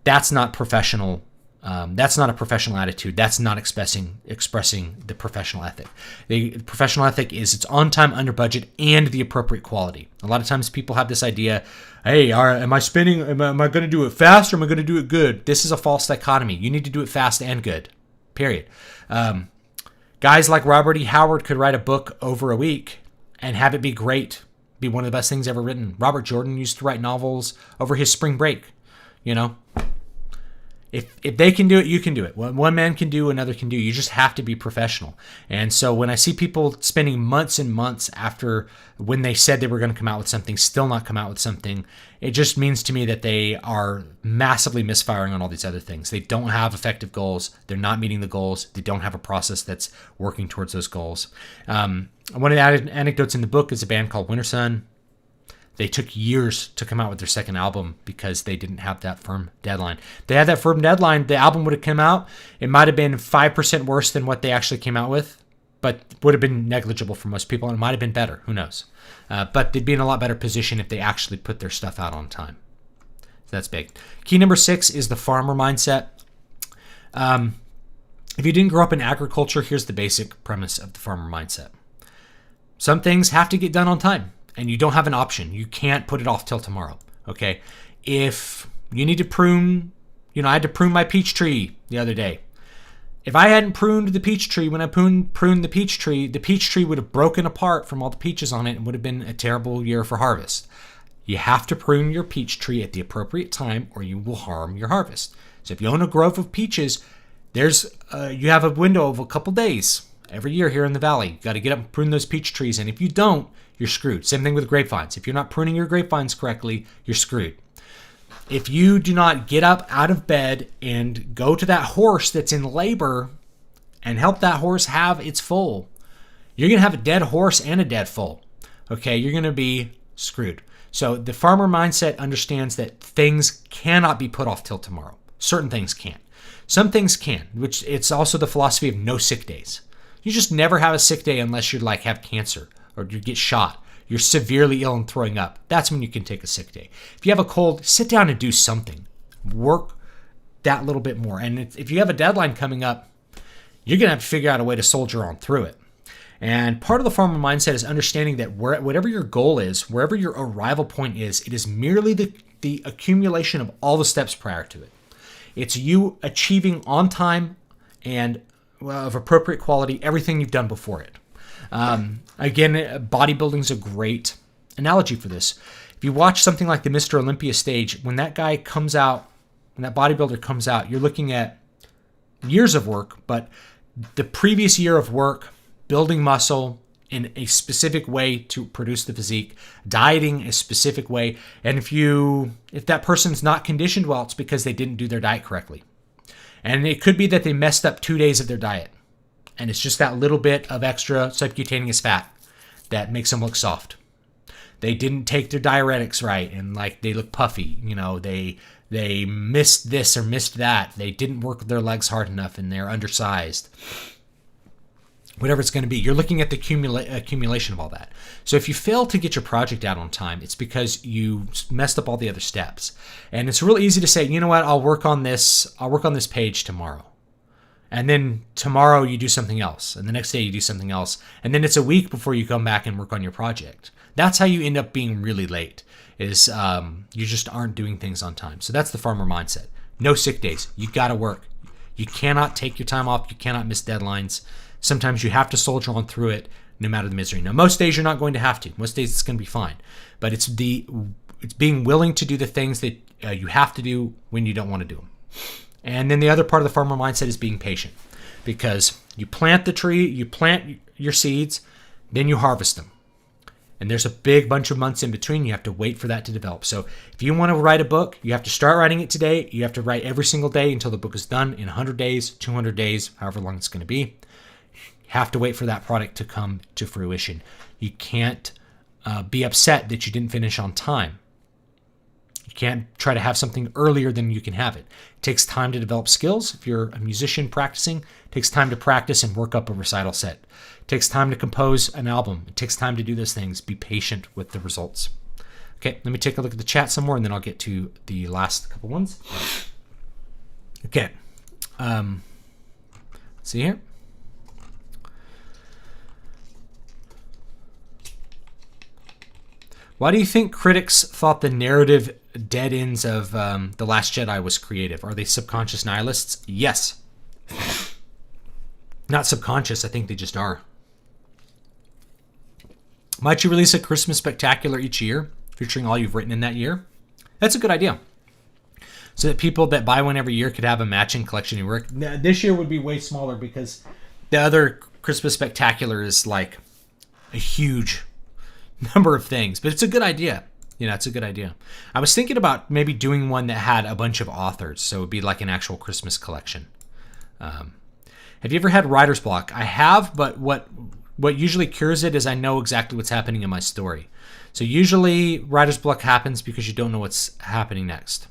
That's not professional. That's not a professional attitude. That's not expressing the professional ethic. The professional ethic is it's on time, under budget, and the appropriate quality. A lot of times people have this idea, hey, am I going to do it fast or am I going to do it good? This is a false dichotomy. You need to do it fast and good, period. Guys like Robert E. Howard could write a book over a week and have it be great, be one of the best things ever written. Robert Jordan used to write novels over his spring break, If they can do it, you can do it. What one man can do, another can do. You just have to be professional. And so when I see people spending months and months after when they said they were going to come out with something, still not come out with something, it just means to me that they are massively misfiring on all these other things. They don't have effective goals. They're not meeting the goals. They don't have a process that's working towards those goals. One of the anecdotes in the book is a band called Winter Sun. They took years to come out with their second album because they didn't have that firm deadline. If they had that firm deadline, the album would have come out. It might have been 5% worse than what they actually came out with, but would have been negligible for most people, and it might have been better. Who knows? But they'd be in a lot better position if they actually put their stuff out on time. So that's big. Key number 6 is the farmer mindset. If you didn't grow up in agriculture, here's the basic premise of the farmer mindset. Some things have to get done on time. And you don't have an option. You can't put it off till tomorrow, okay? If you need to prune, I had to prune my peach tree the other day. If I hadn't pruned the peach tree when I pruned the peach tree would have broken apart from all the peaches on it and would have been a terrible year for harvest. You have to prune your peach tree at the appropriate time or you will harm your harvest. So if you own a grove of peaches, you have a window of a couple days every year here in the valley. You got to get up and prune those peach trees, and if you don't, you're screwed. Same thing with grapevines. If you're not pruning your grapevines correctly, you're screwed. If you do not get up out of bed and go to that horse that's in labor and help that horse have its foal, you're going to have a dead horse and a dead foal. Okay, you're going to be screwed. So the farmer mindset understands that things cannot be put off till tomorrow. Certain things can't. Some things can, which it's also the philosophy of no sick days. You just never have a sick day unless you have cancer or you get shot. You're severely ill and throwing up. That's when you can take a sick day. If you have a cold, sit down and do something. Work that little bit more. And if you have a deadline coming up, you're going to have to figure out a way to soldier on through it. And part of the farmer mindset is understanding that whatever your goal is, wherever your arrival point is, it is merely the accumulation of all the steps prior to it. It's you achieving on time and of appropriate quality everything you've done before it. Again, bodybuilding is a great analogy for this. If you watch something like the Mr. Olympia stage, when that guy comes out, when that bodybuilder comes out, you're looking at years of work, but the previous year of work, building muscle in a specific way to produce the physique, dieting a specific way. And if that person's not conditioned well, it's because they didn't do their diet correctly. And it could be that they messed up 2 days of their diet. And it's just that little bit of extra subcutaneous fat that makes them look soft. They didn't take their diuretics right and they look puffy. They missed this or missed that. They didn't work with their legs hard enough and they're undersized. Whatever it's going to be, you're looking at the accumulation of all that. So if you fail to get your project out on time, it's because you messed up all the other steps. And it's real easy to say, you know what, I'll work on this page tomorrow. And then tomorrow you do something else. And the next day you do something else. And then it's a week before you come back and work on your project. That's how you end up being really late, is you just aren't doing things on time. So that's the farmer mindset. No sick days. You got to work. You cannot take your time off. You cannot miss deadlines. Sometimes you have to soldier on through it no matter the misery. Now, most days you're not going to have to. Most days it's going to be fine. But it's being willing to do the things that you have to do when you don't want to do them. And then the other part of the farmer mindset is being patient, because you plant the tree, you plant your seeds, then you harvest them. And there's a big bunch of months in between. You have to wait for that to develop. So if you want to write a book, you have to start writing it today. You have to write every single day until the book is done in 100 days, 200 days, however long it's going to be. You have to wait for that product to come to fruition. You can't be upset that you didn't finish on time. You can't try to have something earlier than you can have it. It takes time to develop skills. If you're a musician practicing, it takes time to practice and work up a recital set. It takes time to compose an album. It takes time to do those things. Be patient with the results. Okay, let me take a look at the chat some more, and then I'll get to the last couple ones. Okay. Let's see here. Why do you think critics thought the narrative dead ends of The Last Jedi was creative? Are they subconscious nihilists? Yes. Not subconscious, I think they just are. Might you release a Christmas spectacular each year, featuring all you've written in that year? That's a good idea. So that people that buy one every year could have a matching collection of work. Now, this year would be way smaller because the other Christmas spectacular is like a huge number of things, but it's a good idea. It's a good idea. I was thinking about maybe doing one that had a bunch of authors, so it would be like an actual Christmas collection. Have you ever had writer's block? I have, but what usually cures it is I know exactly what's happening in my story. So usually writer's block happens because you don't know what's happening next.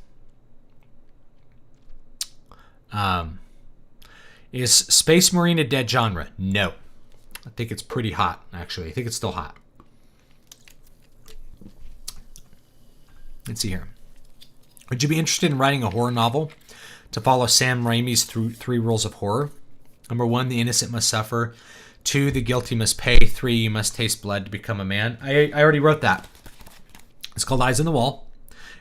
Is Space Marine a dead genre? No. I think it's pretty hot, actually. I think it's still hot. Let's see here. Would you be interested in writing a horror novel to follow Sam Raimi's three rules of horror? Number 1, the innocent must suffer. 2, the guilty must pay. 3, you must taste blood to become a man. I already wrote that. It's called Eyes on the Wall.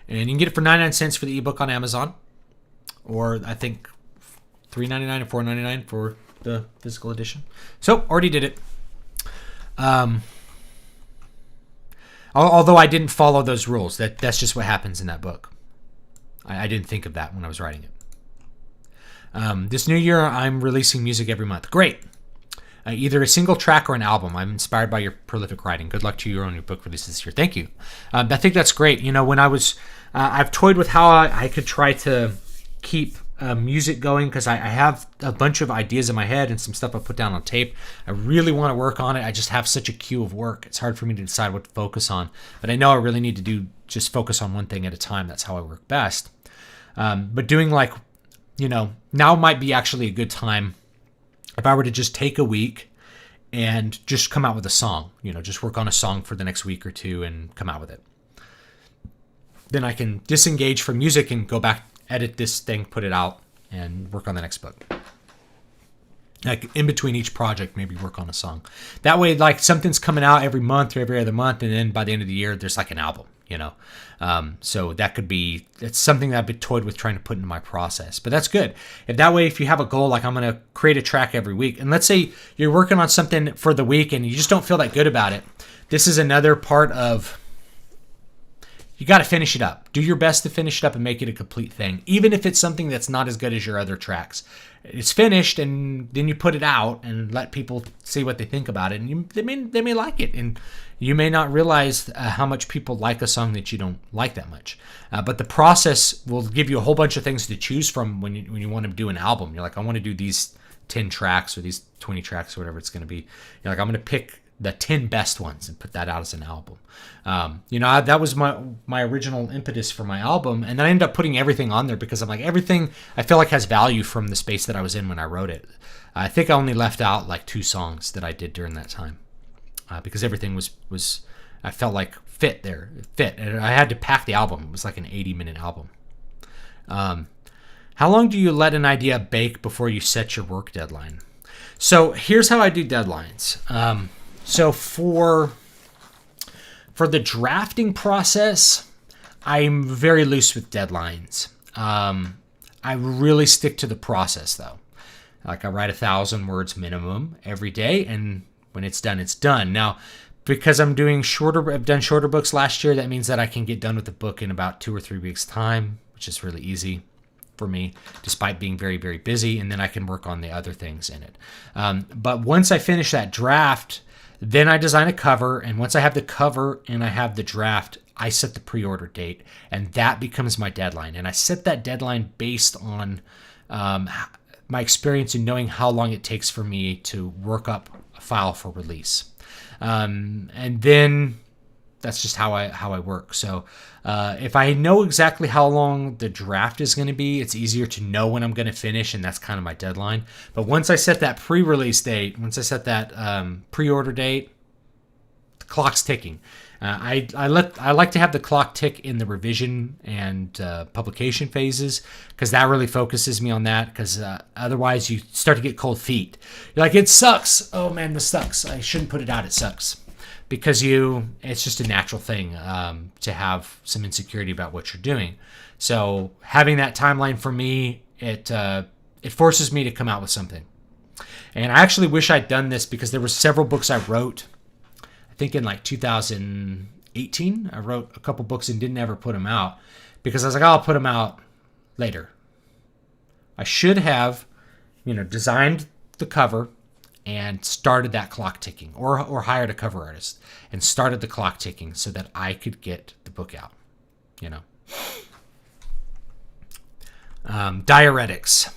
And you can get it for 99 cents for the ebook on Amazon. Or I think $3.99 or $4.99 for the physical edition. So, already did it. Although I didn't follow those rules. That's just what happens in that book. I didn't think of that when I was writing it. This new year, I'm releasing music every month. Great. Either a single track or an album. I'm inspired by your prolific writing. Good luck to you on your book release this year. Thank you. I think that's great. When I was, I've toyed with how I could try to keep music going, because I have a bunch of ideas in my head and some stuff I put down on tape. I really want to work on it. I just have such a queue of work. It's hard for me to decide what to focus on. But I know I really need to just focus on one thing at a time. That's how I work best. But doing now might be actually a good time if I were to just take a week and just come out with a song, just work on a song for the next week or two and come out with it. Then I can disengage from music and go back, edit this thing, put it out, and work on the next book. Like in between each project, maybe work on a song. That way, like something's coming out every month or every other month, and then by the end of the year, there's like an album, So that could be, it's something that I've been toyed with trying to put into my process. But that's good. If you have a goal, like I'm going to create a track every week, and let's say you're working on something for the week and you just don't feel that good about it. This is another part of, you got to finish it up. Do your best to finish it up and make it a complete thing, even if it's something that's not as good as your other tracks. It's finished, and then you put it out and let people see what they think about it, and they may like it, and you may not realize how much people like a song that you don't like that much. But the process will give you a whole bunch of things to choose from when you want to do an album. You're like, I want to do these 10 tracks or these 20 tracks or whatever it's going to be. You're like, I'm going to pick the 10 best ones and put that out as an album. That was my original impetus for my album, and then I ended up putting everything on there because I'm like, everything I feel like has value from the space that I was in when I wrote it. I think I only left out like 2 songs that I did during that time because everything was I felt like fit, and I had to pack the album. It was like an 80-minute album. How long do you let an idea bake before you set your work deadline? So here's how I do deadlines. So for the drafting process, I'm very loose with deadlines. I really stick to the process though. Like I write 1,000 words minimum every day, and when it's done, it's done. Now, because I've done shorter books last year, that means that I can get done with the book in about 2 or 3 weeks time, which is really easy for me, despite being very, very busy. And then I can work on the other things in it. But once I finish that draft, then I design a cover. And once I have the cover and I have the draft, I set the pre-order date, and that becomes my deadline. And I set that deadline based on my experience in knowing how long it takes for me to work up a file for release. And then that's just how I work. So if I know exactly how long the draft is going to be, it's easier to know when I'm going to finish, and that's kind of my deadline. But once I set that pre-release date, once I set that pre-order date, the clock's ticking. I like to have the clock tick in the revision and publication phases, because that really focuses me on that, because otherwise you start to get cold feet. You're like, it sucks. Oh man, this sucks. I shouldn't put it out. It sucks. Because it's just a natural thing to have some insecurity about what you're doing. So having that timeline for me, it forces me to come out with something. And I actually wish I'd done this, because there were several books I wrote. I think in like 2018, I wrote a couple books and didn't ever put them out, because I was like, I'll put them out later. I should have, designed the cover and started that clock ticking, or hired a cover artist and started the clock ticking so that I could get the book out. Diuretics.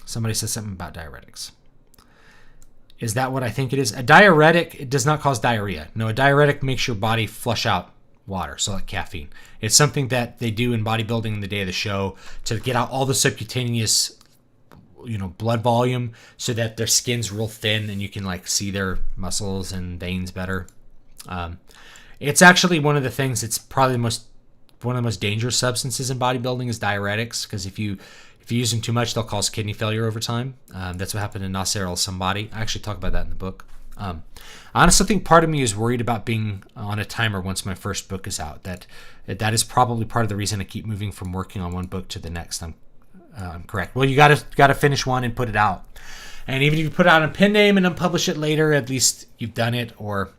Somebody said something about diuretics. Is that what I think it is? A diuretic, it does not cause diarrhea. No, a diuretic makes your body flush out water, so like caffeine. It's something that they do in bodybuilding in the day of the show to get out all the subcutaneous blood volume, so that their skin's real thin and you can like see their muscles and veins better. It's actually one of the things that's probably one of the most dangerous substances in bodybuilding is diuretics, because if you use them too much, they'll cause kidney failure over time. That's what happened to Nasser al-Somebody. I actually talk about that in the book. I honestly think part of me is worried about being on a timer once my first book is out. That is probably part of the reason I keep moving from working on one book to the next. I'm correct. Well, you gotta finish one and put it out. And even if you put it out a pen name and unpublish it later, at least you've done it. Or,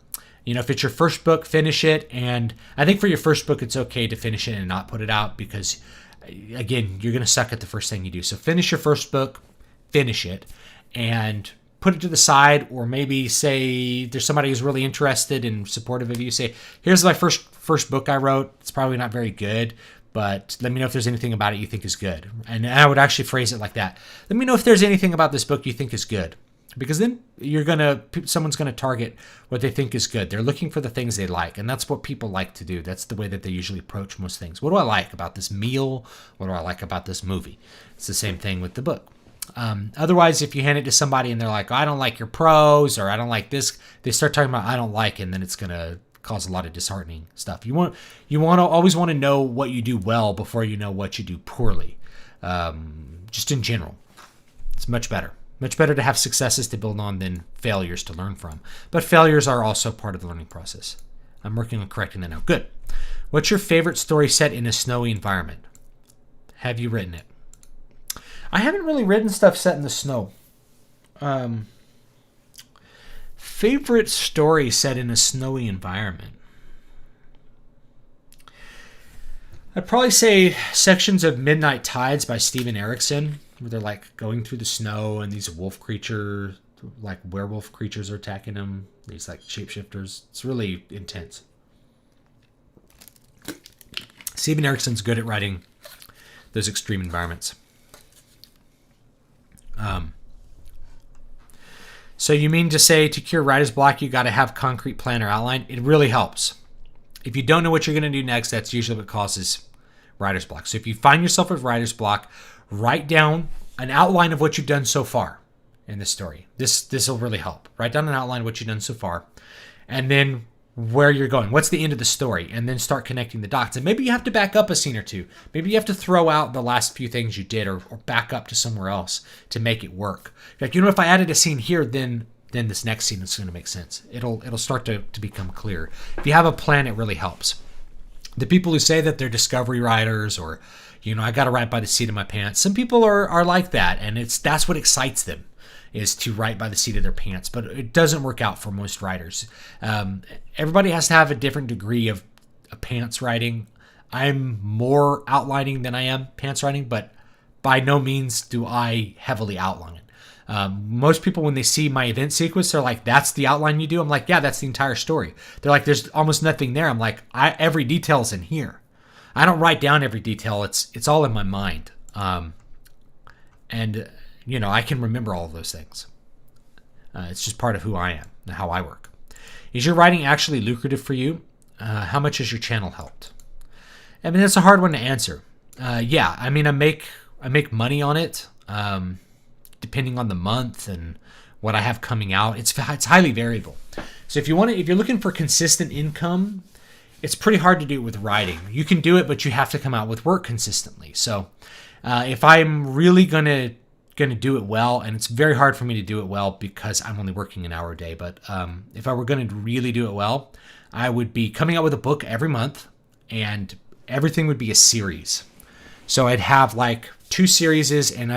if it's your first book, finish it. And I think for your first book, it's okay to finish it and not put it out, because again, you're going to suck at the first thing you do. So finish your first book, finish it, and put it to the side. Or maybe say there's somebody who's really interested and supportive of you. Say, here's my first book I wrote. It's probably not very good, but let me know if there's anything about it you think is good. And I would actually phrase it like that. Let me know if there's anything about this book you think is good. Because then someone's going to target what they think is good. They're looking for the things they like, and that's what people like to do. That's the way that they usually approach most things. What do I like about this meal? What do I like about this movie? It's the same thing with the book. Otherwise, if you hand it to somebody and they're like, I don't like your prose, or I don't like this, they start talking about I don't like it, and then it's going to cause a lot of disheartening stuff. You always want to know what you do well before you know what you do poorly. Just in general, it's much better. Much better to have successes to build on than failures to learn from. But failures are also part of the learning process. I'm working on correcting that now. Good. What's your favorite story set in a snowy environment? Have you written it? I haven't really written stuff set in the snow. Favorite story set in a snowy environment? I'd probably say sections of Midnight Tides by Steven Erikson, where they're like going through the snow and these wolf creatures, like werewolf creatures, are attacking them. These like shapeshifters. It's really intense. Steven Erikson's good at writing those extreme environments. So you mean to say to cure writer's block, you got to have concrete plan or outline? It really helps. If you don't know what you're going to do next, that's usually what causes writer's block. So if you find yourself with writer's block, write down an outline of what you've done so far in this story. This will really help. Write down an outline of what you've done so far, and then where you're going. What's the end of the story? And then start connecting the dots. And maybe you have to back up a scene or two. Maybe you have to throw out the last few things you did, or back up to somewhere else to make it work. Like, if I added a scene here, then this next scene is going to make sense. It'll start to become clear. If you have a plan, it really helps. The people who say that they're discovery writers, or I got to write by the seat of my pants. Some people are like that, and that's what excites them. is to write by the seat of their pants, but it doesn't work out for most writers. Everybody has to have a different degree of pants writing. I'm more outlining than I am pants writing, but by no means do I heavily outline it. Most people, when they see my event sequence, they're like, that's the outline you do? I'm like, yeah, that's the entire story. They're like, there's almost nothing there. I'm like, every detail's in here. I don't write down every detail. It's all in my mind. And I can remember all of those things. It's just part of who I am and how I work. Is your writing actually lucrative for you? How much has your channel helped? I mean, that's a hard one to answer. Yeah, I mean, I make money on it, depending on the month and what I have coming out. It's highly variable. So if you're looking for consistent income, it's pretty hard to do it with writing. You can do it, but you have to come out with work consistently. So if I'm really gonna do it well, and it's very hard for me to do it well because I'm only working an hour a day, but if I were gonna really do it well, I would be coming out with a book every month, and everything would be a series. So I'd have like 2 series, and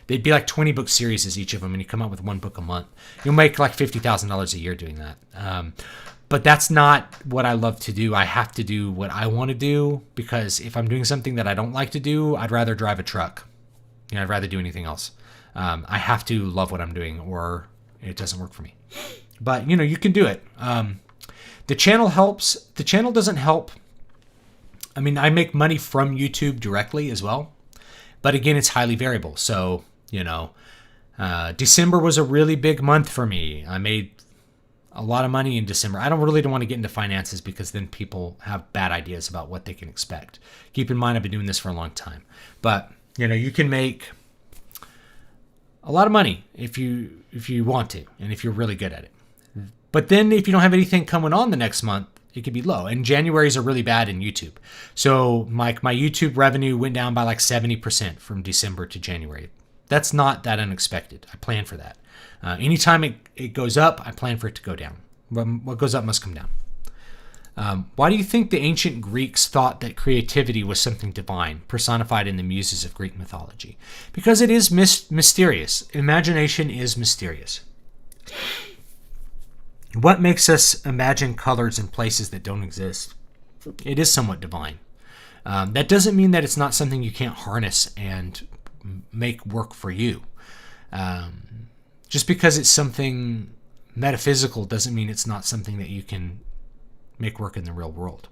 they'd be like 20 book series each of them, and you come out with 1 book a month. You'll make like $50,000 a year doing that. But that's not what I love to do. I have to do what I want to do, because if I'm doing something that I don't like to do, I'd rather drive a truck. I'd rather do anything else. I have to love what I'm doing, or it doesn't work for me. But you can do it. The channel helps. The channel doesn't help. I mean, I make money from YouTube directly as well, but again, it's highly variable. So December was a really big month for me. I made a lot of money in December. I don't want to get into finances, because then people have bad ideas about what they can expect. Keep in mind, I've been doing this for a long time, but you can make a lot of money if you want to, and if you're really good at it. But then if you don't have anything coming on the next month, it could be low. And Januaries are really bad in YouTube. So my YouTube revenue went down by like 70% from December to January. That's not that unexpected. I plan for that. Anytime it goes up, I plan for it to go down. What goes up must come down. Why do you think the ancient Greeks thought that creativity was something divine, personified in the muses of Greek mythology? Because it is mysterious. Imagination is mysterious. What makes us imagine colors in places that don't exist? It is somewhat divine. That doesn't mean that it's not something you can't harness and make work for you. Just because it's something metaphysical doesn't mean it's not something that you can make work in the real world.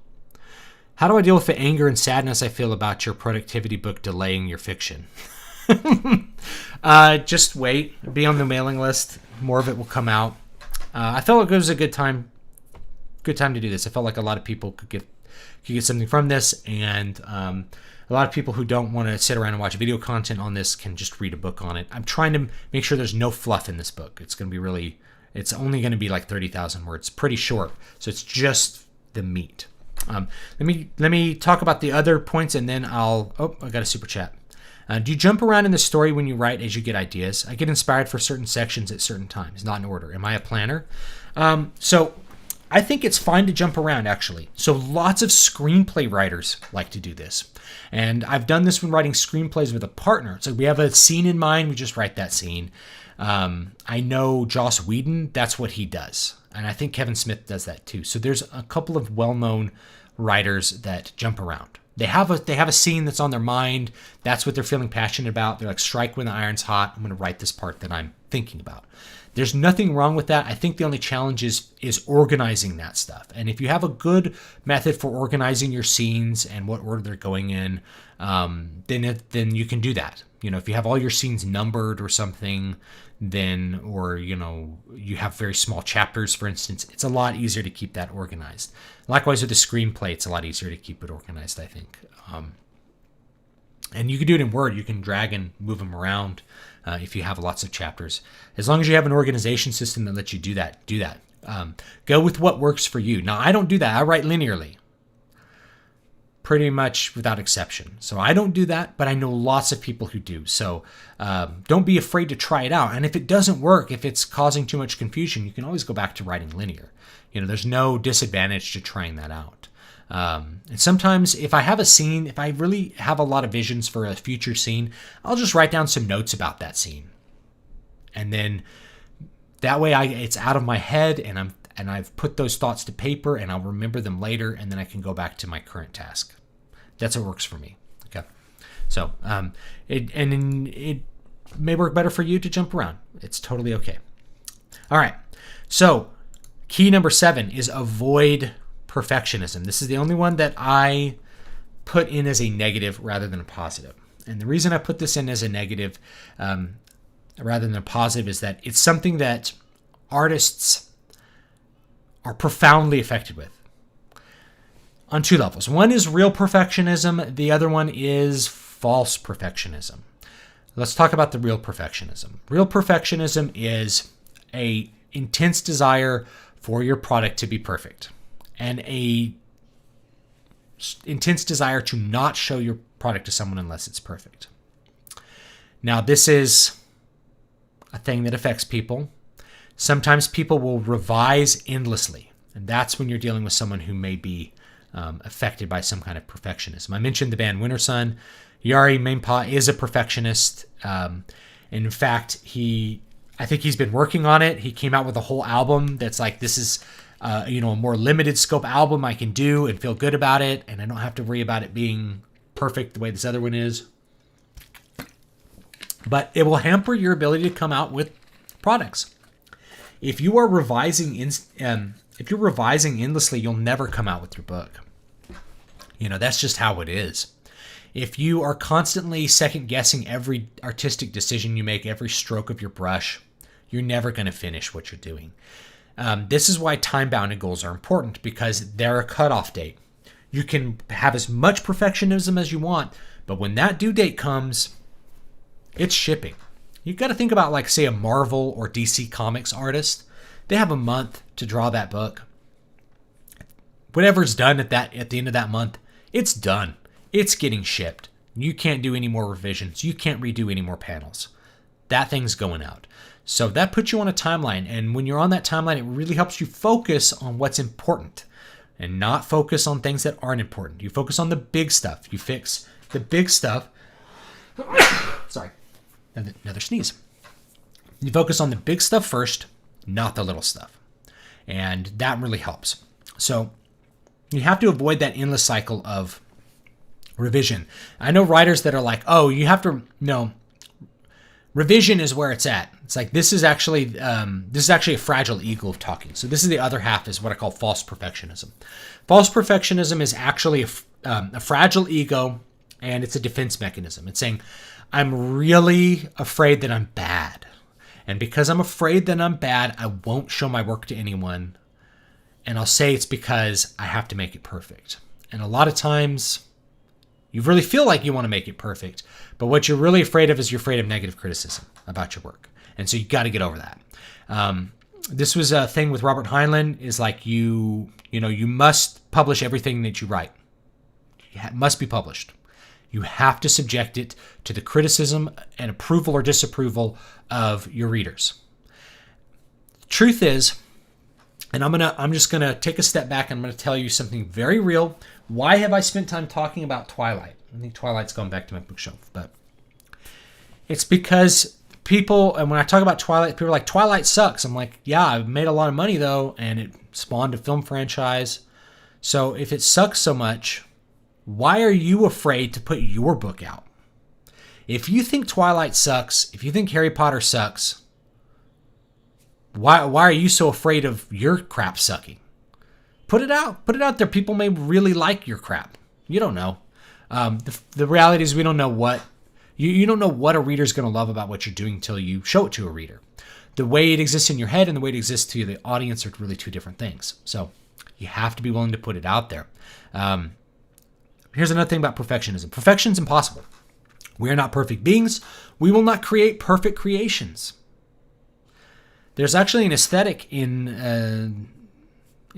How do I deal with the anger and sadness I feel about your productivity book delaying your fiction? Just wait. Be on the mailing list. More of it will come out. I felt like it was a good time to do this. I felt like a lot of people could get something from this, and a lot of people who don't want to sit around and watch video content on this can just read a book on it. I'm trying to make sure there's no fluff in this book. It's only going to be like 30,000 words, pretty short. So it's just the meat. Let me talk about the other points, and then I got a super chat. Do you jump around in the story when you write as you get ideas? I get inspired for certain sections at certain times, not in order. Am I a planner? So I think it's fine to jump around, actually. So lots of screenplay writers like to do this. And I've done this when writing screenplays with a partner. So we have a scene in mind, we just write that scene. I know Joss Whedon, that's what he does. And I think Kevin Smith does that too. So there's a couple of well-known writers that jump around. They have a scene that's on their mind. That's what they're feeling passionate about. They're like, strike when the iron's hot. I'm going to write this part that I'm thinking about. There's nothing wrong with that. I think the only challenge is organizing that stuff. And if you have a good method for organizing your scenes and what order they're going in, then you can do that. If you have all your scenes numbered or something, or you have very small chapters, for instance, it's a lot easier to keep that organized. Likewise with a screenplay, it's a lot easier to keep it organized, I think. And you can do it in Word. You can drag and move them around if you have lots of chapters. As long as you have an organization system that lets you do that. Go with what works for you. Now, I don't do that. I write linearly, pretty much without exception. So I don't do that, but I know lots of people who do. So don't be afraid to try it out. And if it doesn't work, if it's causing too much confusion, you can always go back to writing linear. There's no disadvantage to trying that out. And sometimes if I have a scene, if I really have a lot of visions for a future scene, I'll just write down some notes about that scene. And then that way it's out of my head, and I've put those thoughts to paper, and I'll remember them later, and then I can go back to my current task. That's what works for me. Okay. So it may work better for you to jump around. It's totally okay. All right. So key number 7 is avoid perfectionism. This is the only one that I put in as a negative rather than a positive. And the reason I put this in as a negative rather than a positive is that it's something that artists are profoundly affected with on 2 levels. One is real perfectionism. The other one is false perfectionism. Let's talk about the real perfectionism. Real perfectionism is a intense desire for your product to be perfect, and a intense desire to not show your product to someone unless it's perfect. Now, this is a thing that affects people. Sometimes people will revise endlessly, and that's when you're dealing with someone who may be affected by some kind of perfectionism. I mentioned the band Wintersun. Yari Mainpa is a perfectionist. In fact, I think he's been working on it. He came out with a whole album that's like, this is a more limited scope album I can do and feel good about it, and I don't have to worry about it being perfect the way this other one is. But it will hamper your ability to come out with products. If you are revising endlessly, you'll never come out with your book. That's just how it is. If you are constantly second guessing every artistic decision you make, every stroke of your brush, you're never going to finish what you're doing. This is why time-bounded goals are important, because they're a cutoff date. You can have as much perfectionism as you want, but when that due date comes, it's shipping. You've got to think about, like, say, a Marvel or DC Comics artist. They have a month to draw that book. Whatever's done at the end of that month, it's done. It's getting shipped. You can't do any more revisions. You can't redo any more panels. That thing's going out. So that puts you on a timeline. And when you're on that timeline, it really helps you focus on what's important and not focus on things that aren't important. You focus on the big stuff. You fix the big stuff. Sorry. Another sneeze. You focus on the big stuff first, not the little stuff. And that really helps. So you have to avoid that endless cycle of revision. I know writers that are like, oh, you have to, no, revision is where it's at. It's like, this is actually a fragile ego of talking. So this is the other half, is what I call false perfectionism. False perfectionism is actually a fragile ego, and it's a defense mechanism. It's saying, I'm really afraid that I'm bad. And because I'm afraid that I'm bad, I won't show my work to anyone. And I'll say it's because I have to make it perfect. And a lot of times, you really feel like you want to make it perfect, but what you're really afraid of is you're afraid of negative criticism about your work. And so you got to get over that. This was a thing with Robert Heinlein, is like, you must publish everything that you write. It must be published. You have to subject it to the criticism and approval or disapproval of your readers. Truth is, and I'm just gonna take a step back and I'm gonna tell you something very real. Why have I spent time talking about Twilight? I think Twilight's gone back to my bookshelf, but it's because people, and when I talk about Twilight, people are like, Twilight sucks. I'm like, yeah, I've made a lot of money though, and it spawned a film franchise. So if it sucks so much, why are you afraid to put your book out? If you think Twilight sucks, if you think Harry Potter sucks, why are you so afraid of your crap sucking? Put it out. Put it out there. People may really like your crap. You don't know. The reality is, we don't know what you don't know what a reader's going to love about what you're doing until you show it to a reader. The way it exists in your head and the way it exists to the audience are really two different things. So you have to be willing to put it out there. Here's another thing about perfectionism. Perfection's impossible. We are not perfect beings. We will not create perfect creations. There's actually an aesthetic in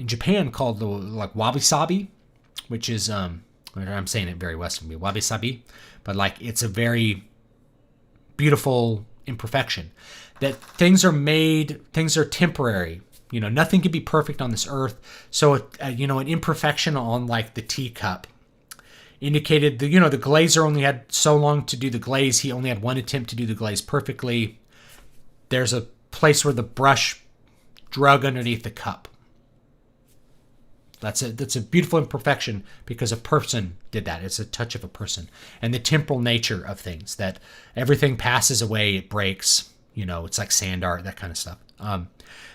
Japan called the wabi-sabi, which is I'm saying it very Western, wabi-sabi, but like, it's a very beautiful imperfection. That things are temporary. Nothing can be perfect on this earth. So an imperfection on like the teacup indicated the glazer only had so long to do the glaze. He only had one attempt to do the glaze perfectly. there's a place where the brush drug underneath the cup. That's a beautiful imperfection because a person did that. It's a touch of a person. And the temporal nature of things, that everything passes away, it breaks, it's like sand art, that kind of stuff.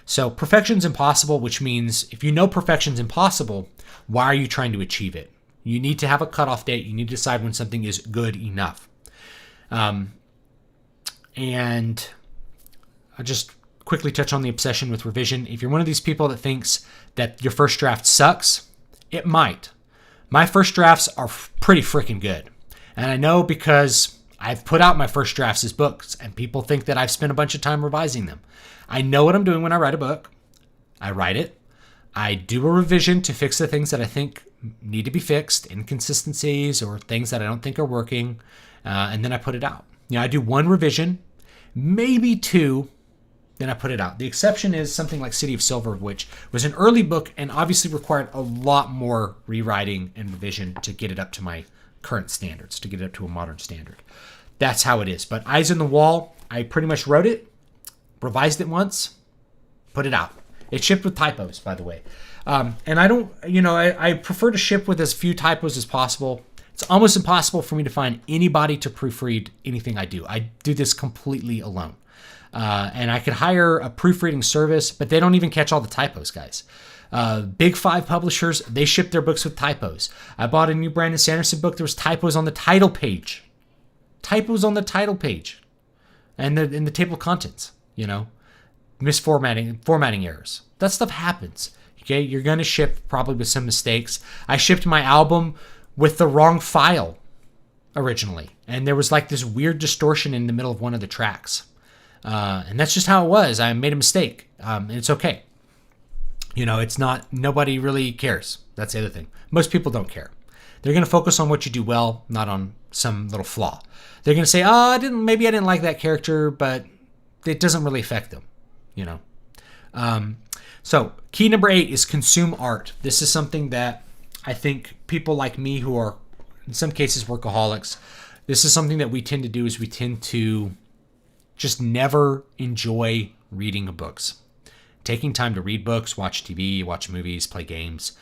So perfection's impossible, which means if you know perfection's impossible, why are you trying to achieve it? You need to have a cutoff date. You need to decide when something is good enough. And I'll just quickly touch on the obsession with revision. If you're one of these people that thinks that your first draft sucks, it might. My first drafts are pretty freaking good. And I know because I've put out my first drafts as books, and people think that I've spent a bunch of time revising them. I know what I'm doing when I write a book. I write it. I do a revision to fix the things that I think need to be fixed, inconsistencies or things that I don't think are working, and then I put it out. I do one revision, maybe two, then I put it out. The exception is something like City of Silver, which was an early book and obviously required a lot more rewriting and revision to get it up to my current standards, to get it up to a modern standard. That's how it is. But Eyes on the Wall, I pretty much wrote it, revised it once, put it out. It shipped with typos, by the way. And I don't, I prefer to ship with as few typos as possible. It's almost impossible for me to find anybody to proofread anything I do. I do this completely alone. And I could hire a proofreading service, but they don't even catch all the typos, guys. Big 5 publishers, they ship their books with typos. I bought a new Brandon Sanderson book. There was typos on the title page. Typos on the title page. And in the table of contents, formatting errors. That stuff happens. Okay, you're going to ship probably with some mistakes. I shipped my album with the wrong file originally. And there was like this weird distortion in the middle of one of the tracks. And that's just how it was. I made a mistake. And it's okay. It's not, nobody really cares. That's the other thing. Most people don't care. They're going to focus on what you do well, not on some little flaw. They're going to say, maybe I didn't like that character, but it doesn't really affect them, So key number 8 is consume art. This is something that I think people like me who are, in some cases, workaholics, this is something that we tend to do is we tend to just never enjoy reading books. Taking time to read books, watch TV, watch movies, play games.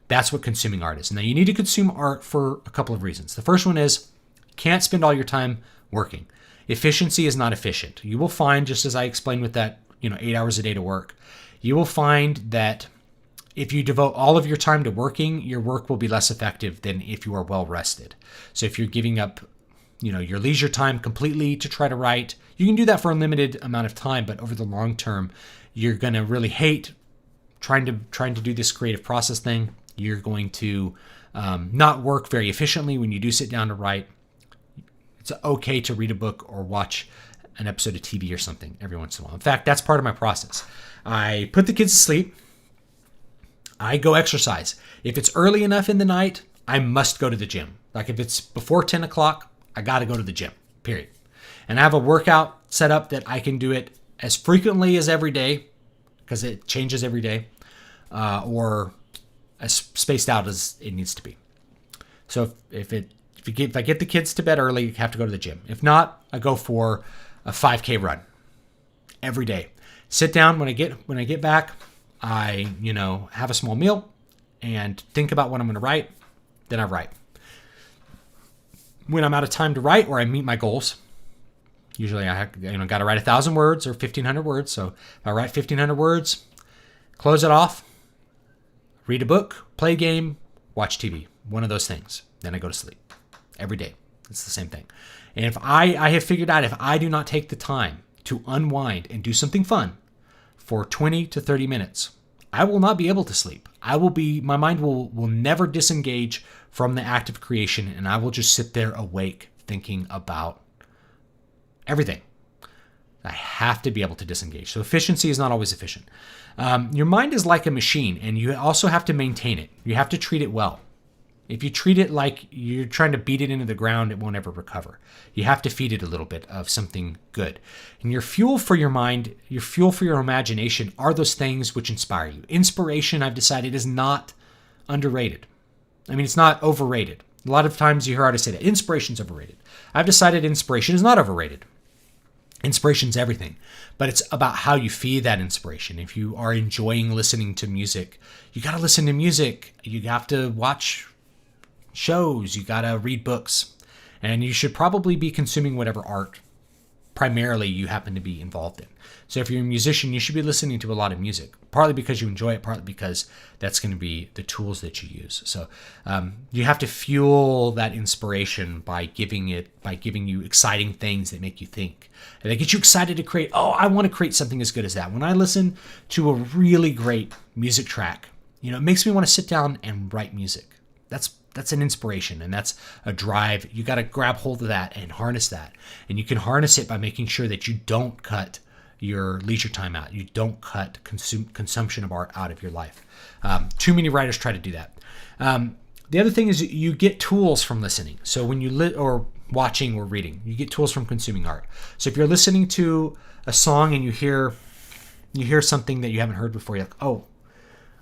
That's what consuming art is. Now, you need to consume art for a couple of reasons. The first one is you can't spend all your time working. Efficiency is not efficient. You will find, just as I explained with that, 8 hours a day to work, you will find that if you devote all of your time to working, your work will be less effective than if you are well rested. So if you're giving up your leisure time completely to try to write, you can do that for a limited amount of time, but over the long term, you're going to really hate trying to do this creative process thing. You're going to not work very efficiently when you do sit down to write. It's okay to read a book or watch an episode of TV or something every once in a while. In fact, that's part of my process. I put the kids to sleep. I go exercise. If it's early enough in the night, I must go to the gym. Like if it's before 10 o'clock, I got to go to the gym, period. And I have a workout set up that I can do it as frequently as every day, because it changes every day, or as spaced out as it needs to be. So if I get the kids to bed early, you have to go to the gym. If not, I go for a 5K run every day. Sit down when I get back. I have a small meal and think about what I'm going to write. Then I write. When I'm out of time to write or I meet my goals, usually I got to write 1,000 words or 1,500 words. So if I write 1,500 words, close it off, read a book, play a game, watch TV. One of those things. Then I go to sleep every day. It's the same thing. And if I have figured out if I do not take the time to unwind and do something fun for 20 to 30 minutes, I will not be able to sleep. My mind will never disengage from the act of creation, and I will just sit there awake thinking about everything. I have to be able to disengage. So efficiency is not always efficient. Your mind is like a machine, and you also have to maintain it. You have to treat it well. If you treat it like you're trying to beat it into the ground, it won't ever recover. You have to feed it a little bit of something good. And your fuel for your mind, your fuel for your imagination are those things which inspire you. Inspiration, I've decided, is not underrated. I mean, it's not overrated. A lot of times you hear artists say that inspiration's overrated. I've decided inspiration is not overrated. Inspiration's everything, but it's about how you feed that inspiration. If you are enjoying listening to music, you got to listen to music. You have to watch shows. You got to read books, and you should probably be consuming whatever art primarily you happen to be involved in. So if you're a musician, you should be listening to a lot of music, partly because you enjoy it, partly because that's going to be the tools that you use. So you have to fuel that inspiration by giving you exciting things that make you think, and that get you excited to create. Oh, I want to create something as good as that. When I listen to a really great music track, it makes me want to sit down and write music. That's an inspiration, and that's a drive. You got to grab hold of that and harness that. And you can harness it by making sure that you don't cut your leisure time out. You don't cut consumption of art out of your life. Too many writers try to do that. The other thing is you get tools from listening. So when you or watching or reading, you get tools from consuming art. So if you're listening to a song and you hear something that you haven't heard before, you're like, oh,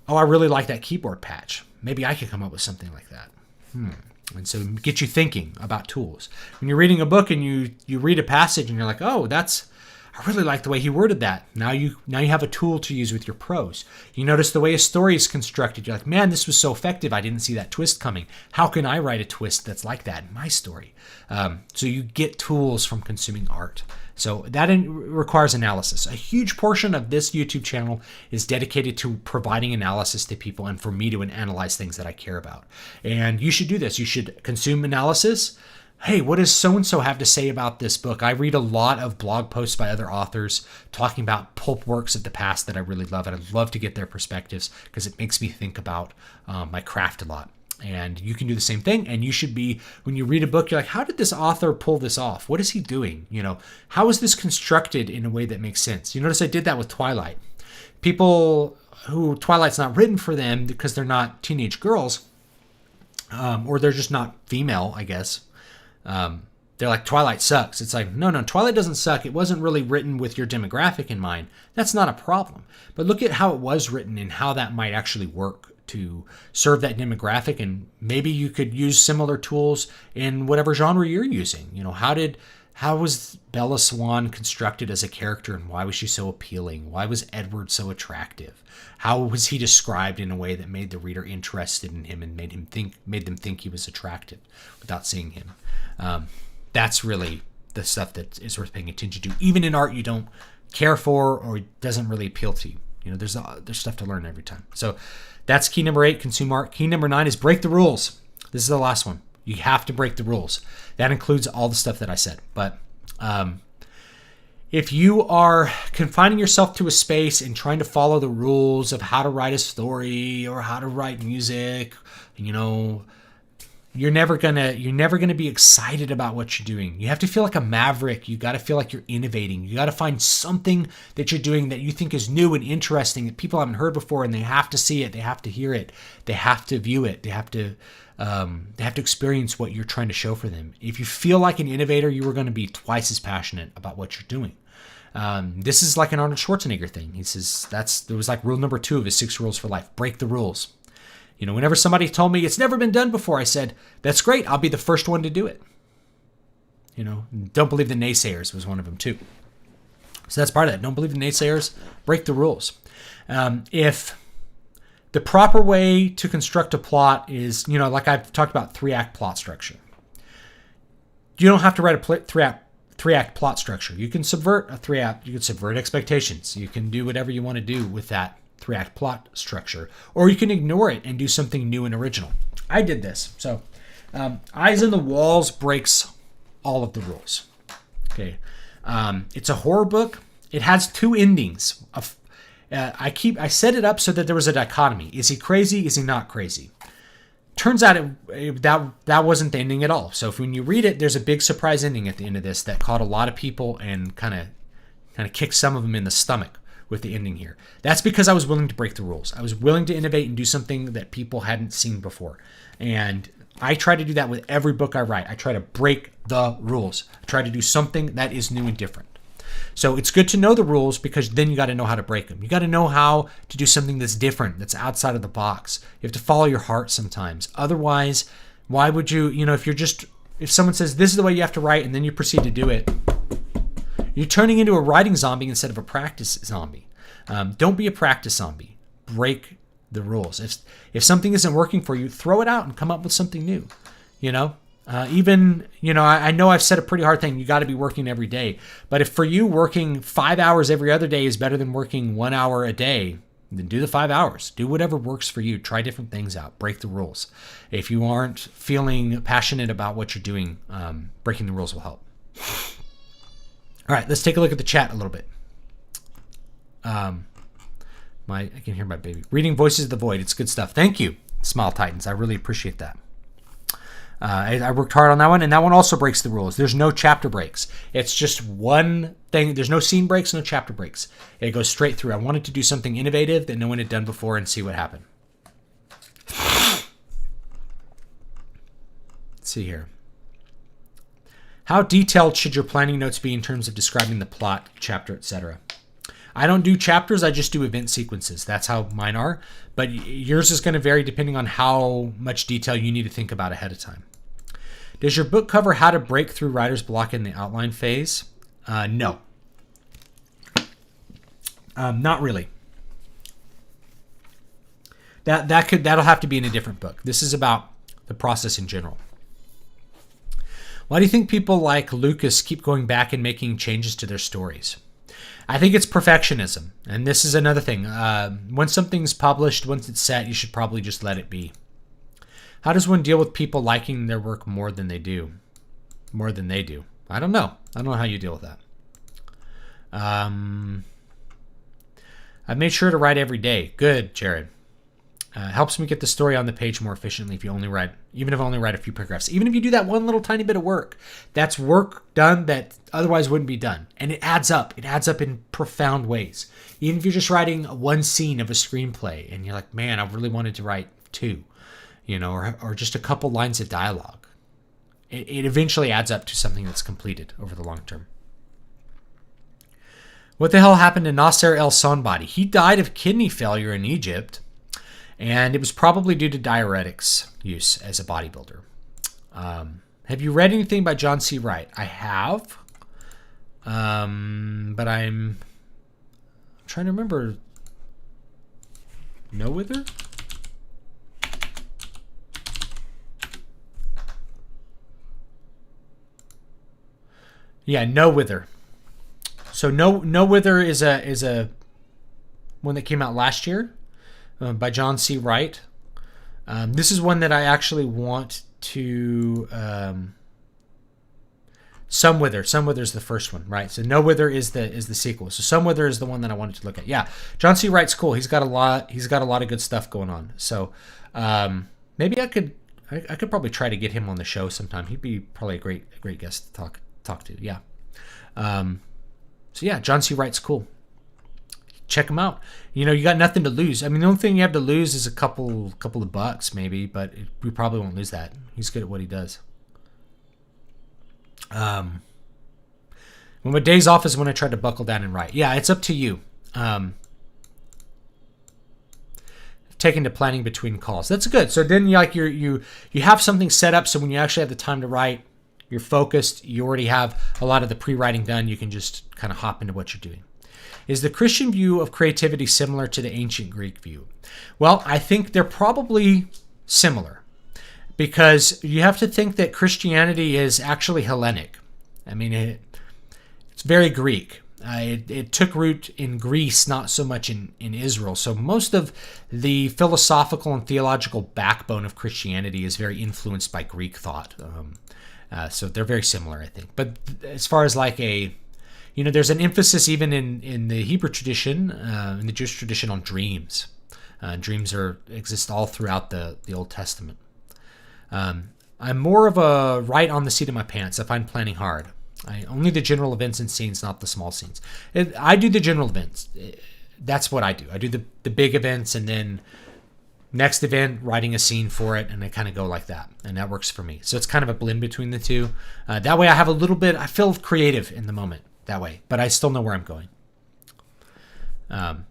I really like that keyboard patch. Maybe I could come up with something like that. And so get you thinking about tools. When you're reading a book and you read a passage and you're like, oh, I really like the way he worded that. Now you have a tool to use with your prose. You notice the way a story is constructed. You're like, man, this was so effective. I didn't see that twist coming. How can I write a twist that's like that in my story? So you get tools from consuming art. So that requires analysis. A huge portion of this YouTube channel is dedicated to providing analysis to people and for me to analyze things that I care about. And you should do this. You should consume analysis. Hey, what does so-and-so have to say about this book? I read a lot of blog posts by other authors talking about pulp works of the past that I really love. And I love to get their perspectives because it makes me think about my craft a lot. And you can do the same thing. And you should be, when you read a book, you're like, how did this author pull this off? What is he doing? How is this constructed in a way that makes sense? You notice I did that with Twilight. People who Twilight's not written for them because they're not teenage girls, or they're just not female, I guess. They're like, Twilight sucks. It's like, no, Twilight doesn't suck. It wasn't really written with your demographic in mind. That's not a problem. But look at how it was written and how that might actually work to serve that demographic, and maybe you could use similar tools in whatever genre you're using. How was Bella Swan constructed as a character, and why was she so appealing? Why was Edward so attractive? How was he described in a way that made the reader interested in him and made them think he was attractive without seeing him? That's really the stuff that is worth paying attention to, even in art you don't care for or doesn't really appeal to you. There's stuff to learn every time. So that's key number 8, consume art. Key number 9 is break the rules. This is the last one. You have to break the rules. That includes all the stuff that I said. But if you are confining yourself to a space and trying to follow the rules of how to write a story or how to write music, you're never gonna be excited about what you're doing. You have to feel like a maverick. You got to feel like you're innovating. You got to find something that you're doing that you think is new and interesting that people haven't heard before, and they have to see it. They have to hear it. They have to view it. They have to experience what you're trying to show for them. If you feel like an innovator, you are going to be twice as passionate about what you're doing. This is like an Arnold Schwarzenegger thing. He says there was like rule number 2 of his 6 rules for life: break the rules. Whenever somebody told me it's never been done before, I said, that's great. I'll be the first one to do it. Don't believe the naysayers was one of them too. So that's part of that. Don't believe the naysayers. Break the rules. If the proper way to construct a plot is, like I've talked about, 3-act plot structure. You don't have to write a 3-act plot structure. You can subvert a 3-act. You can subvert expectations. You can do whatever you want to do with that 3-act plot structure, or you can ignore it and do something new and original. I did this. So Eyes on the Walls breaks all of the rules. Okay. It's a horror book. It has 2 endings. I set it up so that there was a dichotomy. Is he crazy? Is he not crazy? Turns out that wasn't the ending at all. So when you read it, there's a big surprise ending at the end of this that caught a lot of people and kind of kicked some of them in the stomach with the ending here. That's because I was willing to break the rules. I was willing to innovate and do something that people hadn't seen before. And I try to do that with every book I write. I try to break the rules. I try to do something that is new and different. So it's good to know the rules, because then you got to know how to break them. You got to know how to do something that's different, that's outside of the box. You have to follow your heart sometimes. Otherwise, why would you, if someone says this is the way you have to write and then you proceed to do it, You're turning into a writing zombie instead of a practice zombie. Don't be a practice zombie. Break the rules. If something isn't working for you, throw it out and come up with something new. I know I've said a pretty hard thing. You got to be working every day. But if for you working 5 hours every other day is better than working 1 hour a day, then do the 5 hours. Do whatever works for you. Try different things out. Break the rules. If you aren't feeling passionate about what you're doing, breaking the rules will help. All right, let's take a look at the chat a little bit. I can hear my baby. Reading Voices of the Void. It's good stuff. Thank you, Smile Titans. I really appreciate that. I worked hard on that one, and that one also breaks the rules. There's no chapter breaks. It's just one thing. There's no scene breaks, no chapter breaks. It goes straight through. I wanted to do something innovative that no one had done before and see what happened. Let's see here. How detailed should your planning notes be in terms of describing the plot, chapter, etc.? I don't do chapters. I just do event sequences. That's how mine are. But yours is going to vary depending on how much detail you need to think about ahead of time. Does your book cover how to break through writer's block in the outline phase? No. Not really. That'll have to be in a different book. This is about the process in general. Why do you think people like Lucas keep going back and making changes to their stories? I think it's perfectionism. And this is another thing. When something's published, once it's set, you should probably just let it be. How does one deal with people liking their work more than they do? More than they do. I don't know. I don't know how you deal with that. I've made sure to write every day. Good, Jared. Helps me get the story on the page more efficiently if you only write, even if I only write a few paragraphs. Even if you do that one little tiny bit of work, that's work done that otherwise wouldn't be done. And it adds up. It adds up in profound ways. Even if you're just writing one scene of a screenplay and you're like, man, I really wanted to write 2, or just a couple lines of dialogue. It eventually adds up to something that's completed over the long term. What the hell happened to Nasser El Sonbadi? He died of kidney failure in Egypt. And it was probably due to diuretics use as a bodybuilder. Have you read anything by John C. Wright? I have. But I'm trying to remember. No Wither? Yeah, No Wither. So No Wither is a one that came out last year. By John C. Wright. This is one that I actually want to... Some Wither. Some Wither is the first one, right? So No Wither is the sequel. So Some Wither is the one that I wanted to look at. Yeah, John C. Wright's cool. He's got a lot of good stuff going on. So maybe I could probably try to get him on the show sometime. He'd be probably a great guest to talk to. Yeah. So yeah, John C. Wright's cool. Check him out. You got nothing to lose. I mean, the only thing you have to lose is a couple of bucks maybe, but we probably won't lose that. He's good at what he does. When my days off is when I try to buckle down and write. Yeah, it's up to you. Taking to planning between calls. That's good. So then you have something set up, so when you actually have the time to write, you're focused. You already have a lot of the pre-writing done. You can just kind of hop into what you're doing. Is the Christian view of creativity similar to the ancient Greek view? Well, I think they're probably similar because you have to think that Christianity is actually Hellenic. I mean, it's very Greek. It took root in Greece, not so much in Israel. So most of the philosophical and theological backbone of Christianity is very influenced by Greek thought. So they're very similar, I think. But as far as like there's an emphasis even in the Hebrew tradition, in the Jewish tradition, on dreams. Dreams exist all throughout the Old Testament. I'm more of a write on the seat of my pants. I find planning hard. Only the general events and scenes, not the small scenes. I do the general events. That's what I do. I do the big events, and then next event, writing a scene for it, and I kind of go like that. And that works for me. So it's kind of a blend between the two. That way I have a little bit, I feel creative in the moment. That way, but I still know where I'm going.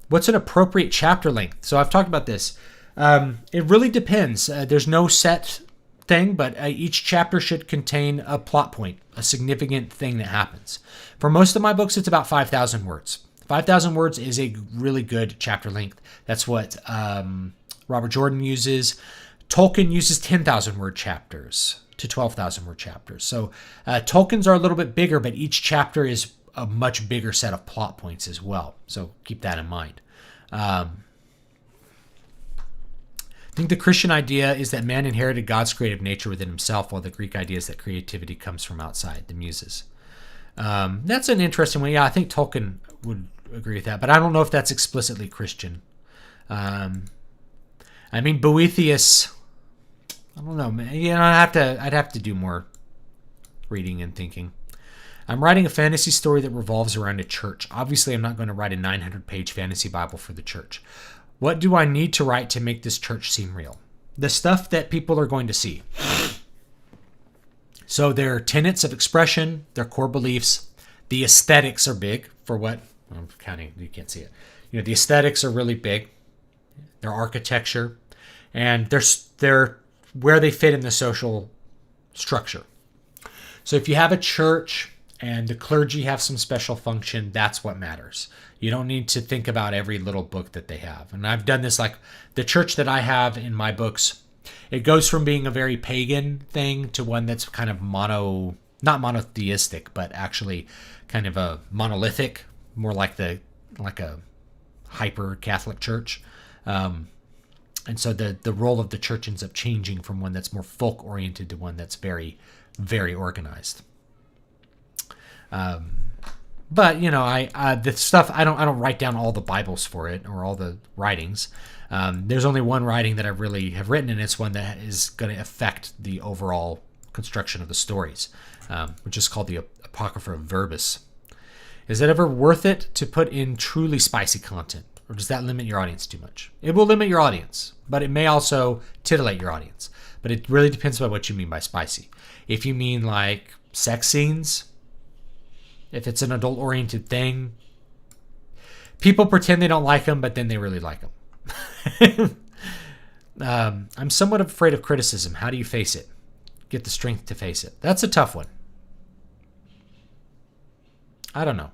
What's an appropriate chapter length? So I've talked about this. It really depends. There's no set thing, but each chapter should contain a plot point, a significant thing that happens. For most of my books, it's about 5,000 words. 5,000 words is a really good chapter length. That's what Robert Jordan uses. Tolkien uses 10,000 word chapters to 12,000 word chapters. So Tolkien's are a little bit bigger, but each chapter is a much bigger set of plot points as well. So keep that in mind. I think the Christian idea is that man inherited God's creative nature within himself, while the Greek idea is that creativity comes from outside, the muses. That's an interesting one. Yeah, I think Tolkien would agree with that, but I don't know if that's explicitly Christian. I mean, Boethius, I don't know, man. You know, I'd have to do more reading and thinking. I'm writing a fantasy story that revolves around a church. Obviously, I'm not going to write a 900-page fantasy Bible for the church. What do I need to write to make this church seem real? The stuff that people are going to see. So their tenets of expression, their core beliefs, the aesthetics are big for what? I'm counting, you can't see it. You know, the aesthetics are really big. Their architecture, and they're where they fit in the social structure. So if you have a church and the clergy have some special function, that's what matters. You don't need to think about every little book that they have. And I've done this, like the church that I have in my books, it goes from being a very pagan thing to one that's kind of not monotheistic, but actually kind of a monolithic, more like a hyper Catholic church. And so the role of the church ends up changing from one that's more folk oriented to one that's very, very organized. But you know, the stuff I don't write down all the Bibles for it or all the writings. There's only one writing that I really have written, and it's one that is going to affect the overall construction of the stories, which is called the Apocrypha of Verbis. Is it ever worth it to put in truly spicy content, or does that limit your audience too much? It will limit your audience, but it may also titillate your audience. But it really depends on what you mean by spicy. If you mean like sex scenes, if it's an adult-oriented thing, people pretend they don't like them, but then they really like them. I'm somewhat afraid of criticism. How do you face it? Get the strength to face it. That's a tough one. I don't know.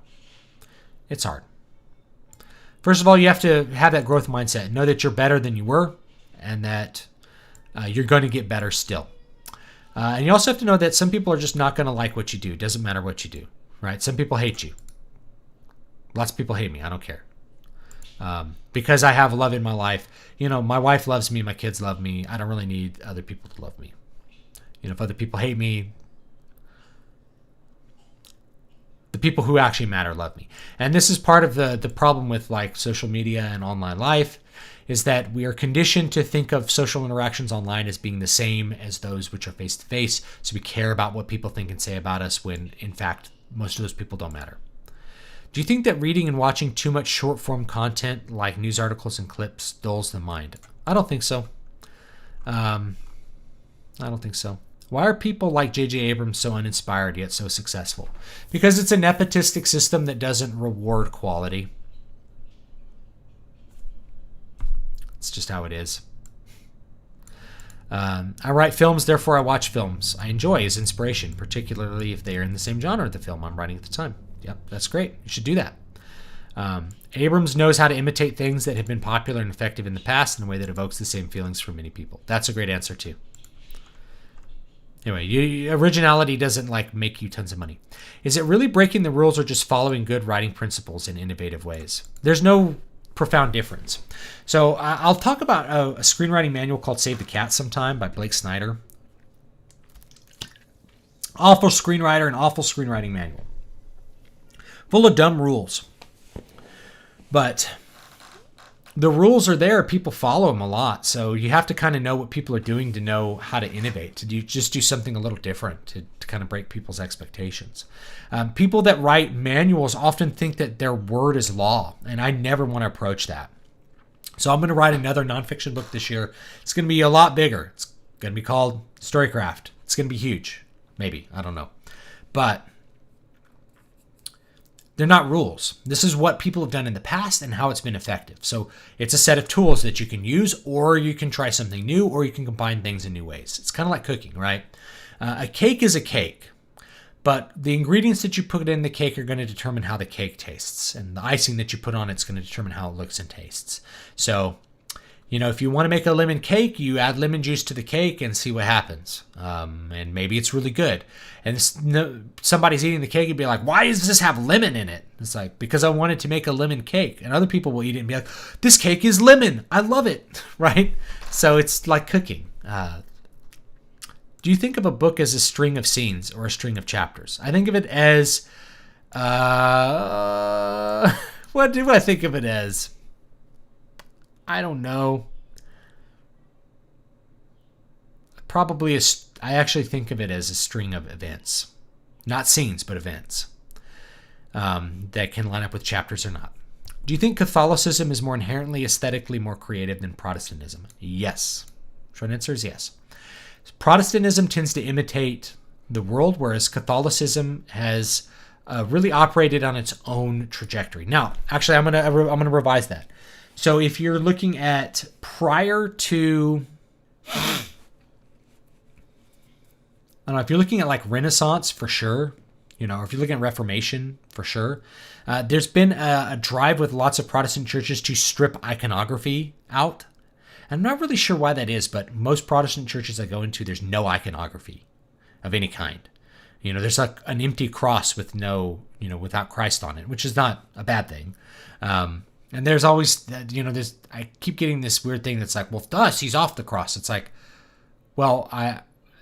It's hard. First of all, you have to have that growth mindset. Know that you're better than you were, and that you're going to get better still. And you also have to know that some people are just not going to like what you do. It doesn't matter what you do, right? Some people hate you. Lots of people hate me. I don't care. Because I have love in my life. You know, my wife loves me. My kids love me. I don't really need other people to love me. You know, if other people hate me, the people who actually matter love me. And this is part of the problem with like social media and online life, is that we are conditioned to think of social interactions online as being the same as those which are face to face. So we care about what people think and say about us when in fact most of those people don't matter. Do you think that reading and watching too much short form content like news articles and clips dulls the mind? I don't think so. I don't think so. Why are people like J.J. Abrams so uninspired yet so successful? Because it's a nepotistic system that doesn't reward quality. It's just how it is. I write films, therefore I watch films I enjoy as inspiration, particularly if they are in the same genre of the film I'm writing at the time. Yep, that's great. You should do that. Abrams knows how to imitate things that have been popular and effective in the past in a way that evokes the same feelings for many people. That's a great answer too. Anyway, originality doesn't like make you tons of money. Is it really breaking the rules or just following good writing principles in innovative ways? There's no profound difference. So I'll talk about a screenwriting manual called Save the Cat sometime by Blake Snyder. Awful screenwriter and awful screenwriting manual. Full of dumb rules. But the rules are there. People follow them a lot. So you have to kind of know what people are doing to know how to innovate, to just do something a little different, to kind of break people's expectations. People that write manuals often think that their word is law, and I never want to approach that. So I'm going to write another nonfiction book this year. It's going to be a lot bigger. It's going to be called Storycraft. It's going to be huge. Maybe. I don't know. But They're not rules. This is what people have done in the past and how it's been effective. So it's a set of tools that you can use, or you can try something new, or you can combine things in new ways. It's kind of like cooking, right? A cake is a cake, but the ingredients that you put in the cake are going to determine how the cake tastes, and the icing that you put on it's going to determine how it looks and tastes. So, if you want to make a lemon cake, you add lemon juice to the cake and see what happens. And maybe it's really good. And somebody's eating the cake and be like, why does this have lemon in it? It's like, because I wanted to make a lemon cake. And other people will eat it and be like, this cake is lemon. I love it. Right? So it's like cooking. Do you think of a book as a string of scenes or a string of chapters? I think of it as... what do I think of it as? I don't know. Probably I actually think of it as a string of events. Not scenes, but events. That can line up with chapters or not. Do you think Catholicism is more inherently aesthetically more creative than Protestantism? Yes. Short answer is yes. Protestantism tends to imitate the world, whereas Catholicism has really operated on its own trajectory. Now, actually, I'm gonna revise that. So if you're looking at prior to, I don't know, if you're looking at like Renaissance for sure, or if you're looking at Reformation for sure, there's been a drive with lots of Protestant churches to strip iconography out. I'm not really sure why that is, but most Protestant churches I go into, there's no iconography of any kind. There's like an empty cross with without Christ on it, which is not a bad thing. And there's always, I keep getting this weird thing that's like, well, thus he's off the cross. It's like, well,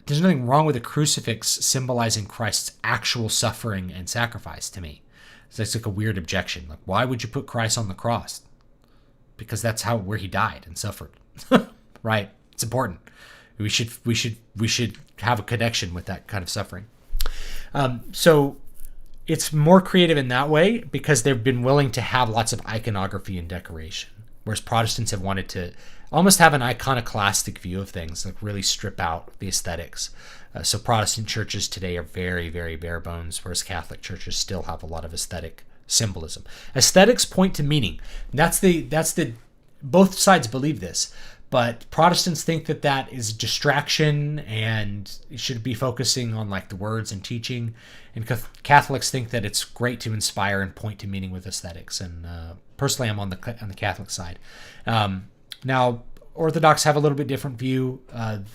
there's nothing wrong with a crucifix symbolizing Christ's actual suffering and sacrifice to me. So it's like a weird objection. Like, why would you put Christ on the cross? Because that's where he died and suffered. Right? It's important. We should have a connection with that kind of suffering. So it's more creative in that way because they've been willing to have lots of iconography and decoration, whereas Protestants have wanted to almost have an iconoclastic view of things, like really strip out the aesthetics. So Protestant churches today are very, very bare bones, whereas Catholic churches still have a lot of aesthetic symbolism. Aesthetics point to meaning. That's the both sides believe this, but Protestants think that is distraction and it should be focusing on like the words and teaching, and Catholics think that it's great to inspire and point to meaning with aesthetics. And personally, I'm on the Catholic side. Now, Orthodox have a little bit different view.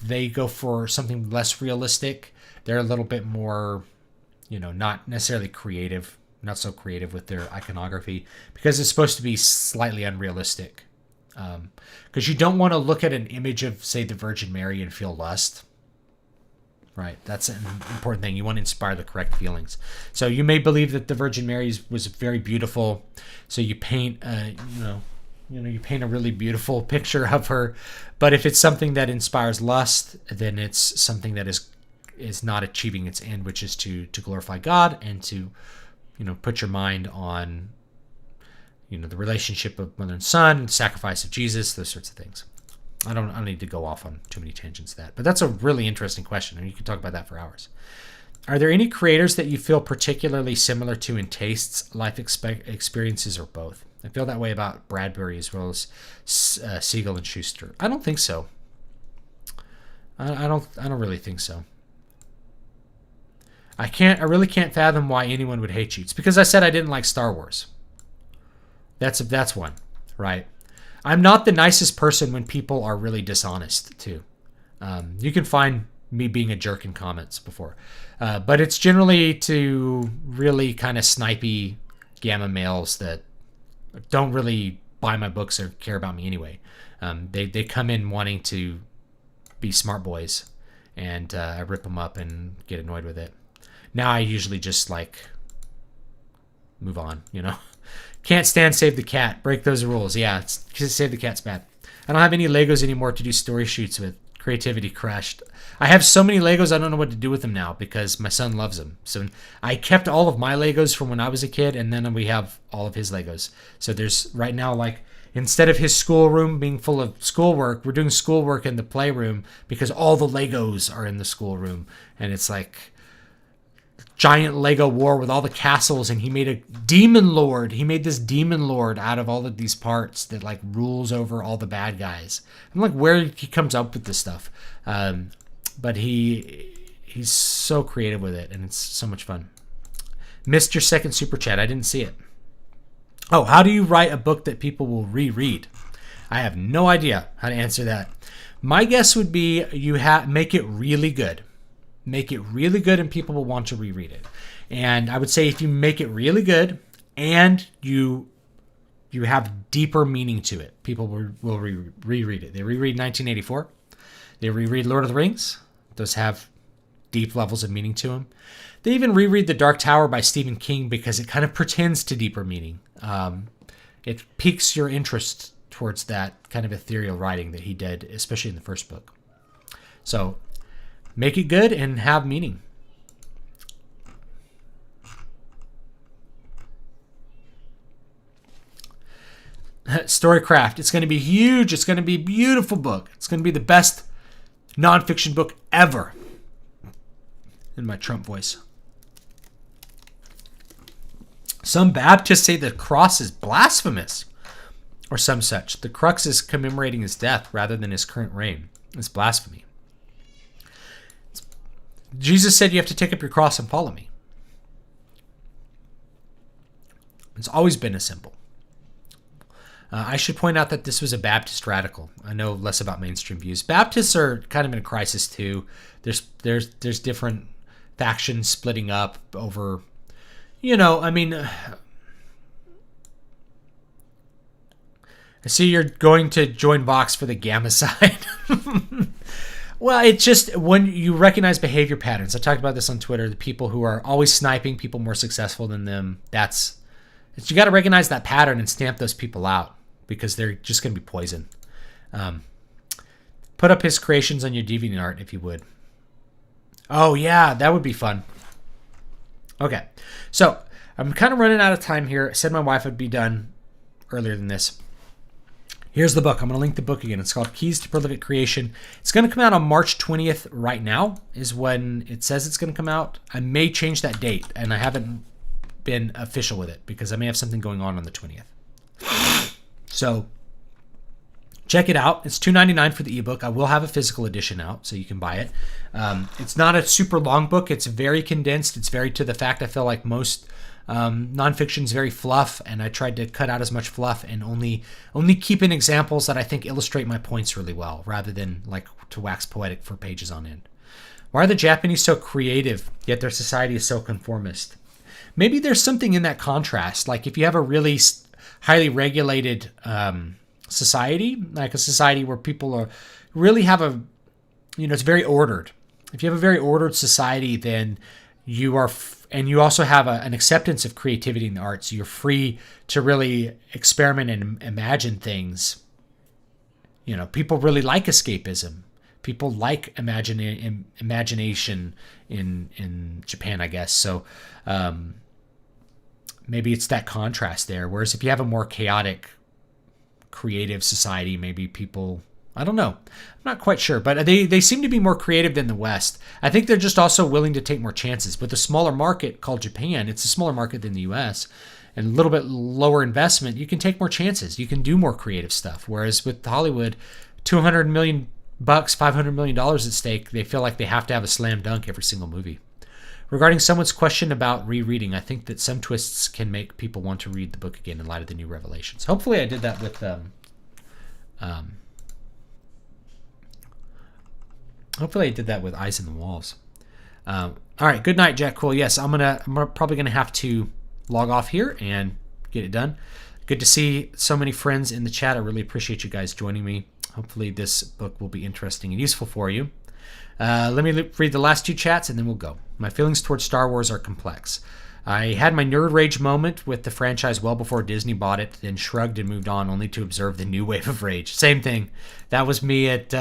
They go for something less realistic. They're a little bit more, not necessarily creative, not so creative with their iconography, because it's supposed to be slightly unrealistic. Because you don't want to look at an image of, say, the Virgin Mary and feel lust. Right, that's an important thing. You want to inspire the correct feelings. So you may believe that the Virgin Mary was very beautiful, so you paint, you paint a really beautiful picture of her. But if it's something that inspires lust, then it's something that is not achieving its end, which is to glorify God and to, put your mind on, the relationship of mother and son, sacrifice of Jesus, those sorts of things. I don't need to go off on too many tangents to that, but that's a really interesting question, and you can talk about that for hours. Are there any creators that you feel particularly similar to in tastes, life experiences, or both? I feel that way about Bradbury as well as Siegel and Schuster. I don't think so. I don't really think so. I really can't fathom why anyone would hate you. It's because I said I didn't like Star Wars. That's one, right? I'm not the nicest person when people are really dishonest, too. You can find me being a jerk in comments before. But it's generally to really kind of snipey gamma males that don't really buy my books or care about me anyway. They come in wanting to be smart boys, and I rip them up and get annoyed with it. Now I usually just, move on, Can't stand Save the Cat. Break those rules. Yeah, Save the Cat's bad. I don't have any Legos anymore to do story shoots with. Creativity crashed. I have so many Legos, I don't know what to do with them now because my son loves them. So I kept all of my Legos from when I was a kid, and then we have all of his Legos. So there's right now, instead of his schoolroom being full of schoolwork, we're doing schoolwork in the playroom because all the Legos are in the schoolroom. And it's like, giant Lego war with all the castles, and he made a demon lord. He made this demon lord out of all of these parts that like rules over all the bad guys. I'm like, where he comes up with this stuff, but he's so creative with it, and it's so much fun. Missed your second super chat. I didn't see it. Oh, how do you write a book that people will reread? I have no idea how to answer that. My guess would be make it really good. Make it really good and people will want to reread it. And I would say if you make it really good and you have deeper meaning to it, people will reread it. They reread 1984. They reread Lord of the Rings. Those have deep levels of meaning to them. They even reread The Dark Tower by Stephen King because it kind of pretends to deeper meaning. It piques your interest towards that kind of ethereal writing that he did, especially in the first book. So make it good and have meaning. Storycraft. It's going to be huge. It's going to be a beautiful book. It's going to be the best nonfiction book ever. In my Trump voice. Some Baptists say the cross is blasphemous, or some such. The crux is commemorating his death rather than his current reign. It's blasphemy. Jesus said you have to take up your cross and follow me. It's always been a symbol. I should point out that this was a Baptist radical. I know less about mainstream views. Baptists are kind of in a crisis too. There's different factions splitting up over, I see you're going to join Vox for the Gamma side. Well, it's just when you recognize behavior patterns. I talked about this on Twitter. The people who are always sniping people more successful than them. You got to recognize that pattern and stamp those people out because they're just going to be poison. Put up his creations on your DeviantArt if you would. Oh yeah, that would be fun. Okay, so I'm kind of running out of time here. I said my wife would be done earlier than this. Here's the book. I'm going to link the book again. It's called Keys to Prolific Creation. It's going to come out on March 20th right now is when it says it's going to come out. I may change that date, and I haven't been official with it because I may have something going on the 20th. So check it out. It's $2.99 for the ebook. I will have a physical edition out, so you can buy it. It's not a super long book. It's very condensed. It's very to the fact. I feel like most nonfiction is very fluff, and I tried to cut out as much fluff and only keep in examples that I think illustrate my points really well, rather than like to wax poetic for pages on end. Why are the Japanese so creative, yet their society is so conformist? Maybe there's something in that contrast. Like if you have a really highly regulated society, like a society where people really have it's very ordered. If you have a very ordered society, then you are, and you also have an acceptance of creativity in the arts. You're free to really experiment and imagine things. People really like escapism. People like imagination in Japan, I guess. So maybe it's that contrast there. Whereas if you have a more chaotic, creative society, maybe people, I don't know. I'm not quite sure, but they seem to be more creative than the West. I think they're just also willing to take more chances. With a smaller market called Japan, it's a smaller market than the US, and a little bit lower investment, you can take more chances. You can do more creative stuff. Whereas with Hollywood, $200 million, $500 million at stake, they feel like they have to have a slam dunk every single movie. Regarding someone's question about rereading, I think that some twists can make people want to read the book again in light of the new revelations. Hopefully I did that with Eyes in the Walls. All right, good night, Jack Cool. Yes, I'm probably gonna have to log off here and get it done. Good to see so many friends in the chat. I really appreciate you guys joining me. Hopefully this book will be interesting and useful for you. Let me read the last two chats and then we'll go. My feelings towards Star Wars are complex. I had my nerd rage moment with the franchise well before Disney bought it, then shrugged and moved on, only to observe the new wave of rage. Same thing. That was me at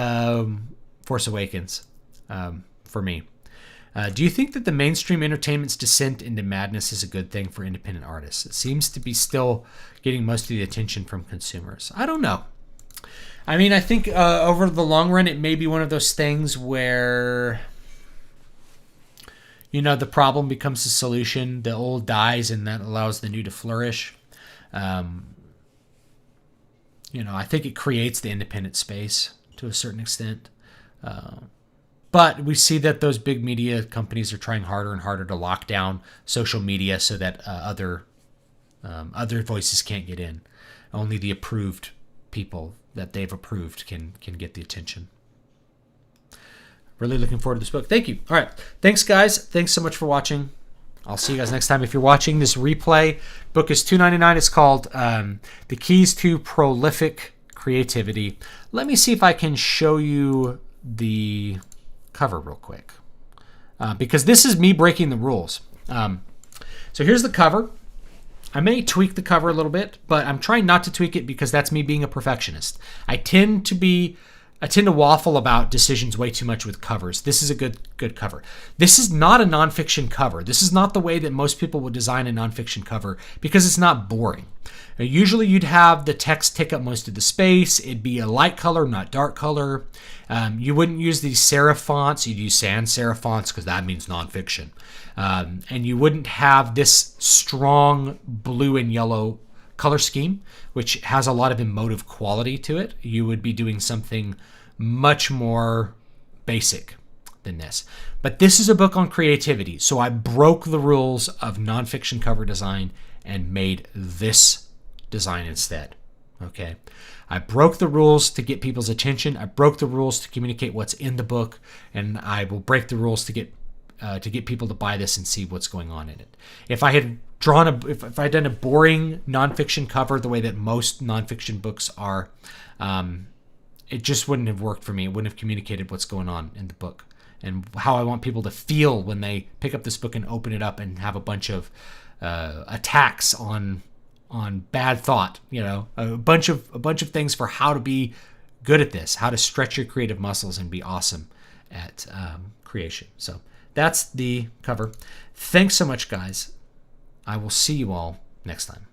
Force Awakens for me. Do you think that the mainstream entertainment's descent into madness is a good thing for independent artists? It seems to be still getting most of the attention from consumers. I don't know. I mean, I think over the long run, it may be one of those things where, the problem becomes the solution. The old dies, and that allows the new to flourish. I think it creates the independent space to a certain extent. But we see that those big media companies are trying harder and harder to lock down social media so that other voices can't get in. Only the approved people that they've approved can get the attention. Really looking forward to this book. Thank you. All right. Thanks, guys. Thanks so much for watching. I'll see you guys next time. If you're watching this replay, book is $2.99. It's called The Keys to Prolific Creativity. Let me see if I can show you the cover real quick, because this is me breaking the rules. So here's the cover. I may tweak the cover a little bit, but I'm trying not to tweak it because that's me being a perfectionist. I tend to waffle about decisions way too much with covers. This is a good cover. This is not a nonfiction cover. This is not the way that most people would design a nonfiction cover because it's not boring. Now, usually you'd have the text take up most of the space. It'd be a light color, not dark color. You wouldn't use these serif fonts. You'd use sans serif fonts because that means nonfiction. And you wouldn't have this strong blue and yellow color scheme, which has a lot of emotive quality to it. You would be doing something much more basic than this. But this is a book on creativity, so I broke the rules of nonfiction cover design and made this design instead. Okay, I broke the rules to get people's attention. I broke the rules to communicate what's in the book, and I will break the rules to get people to buy this and see what's going on in it. If I had if I'd done a boring nonfiction cover the way that most nonfiction books are, it just wouldn't have worked for me. It wouldn't have communicated what's going on in the book and how I want people to feel when they pick up this book and open it up and have a bunch of attacks on bad thought. A bunch of things for how to be good at this, how to stretch your creative muscles and be awesome at creation. So that's the cover. Thanks so much, guys. I will see you all next time.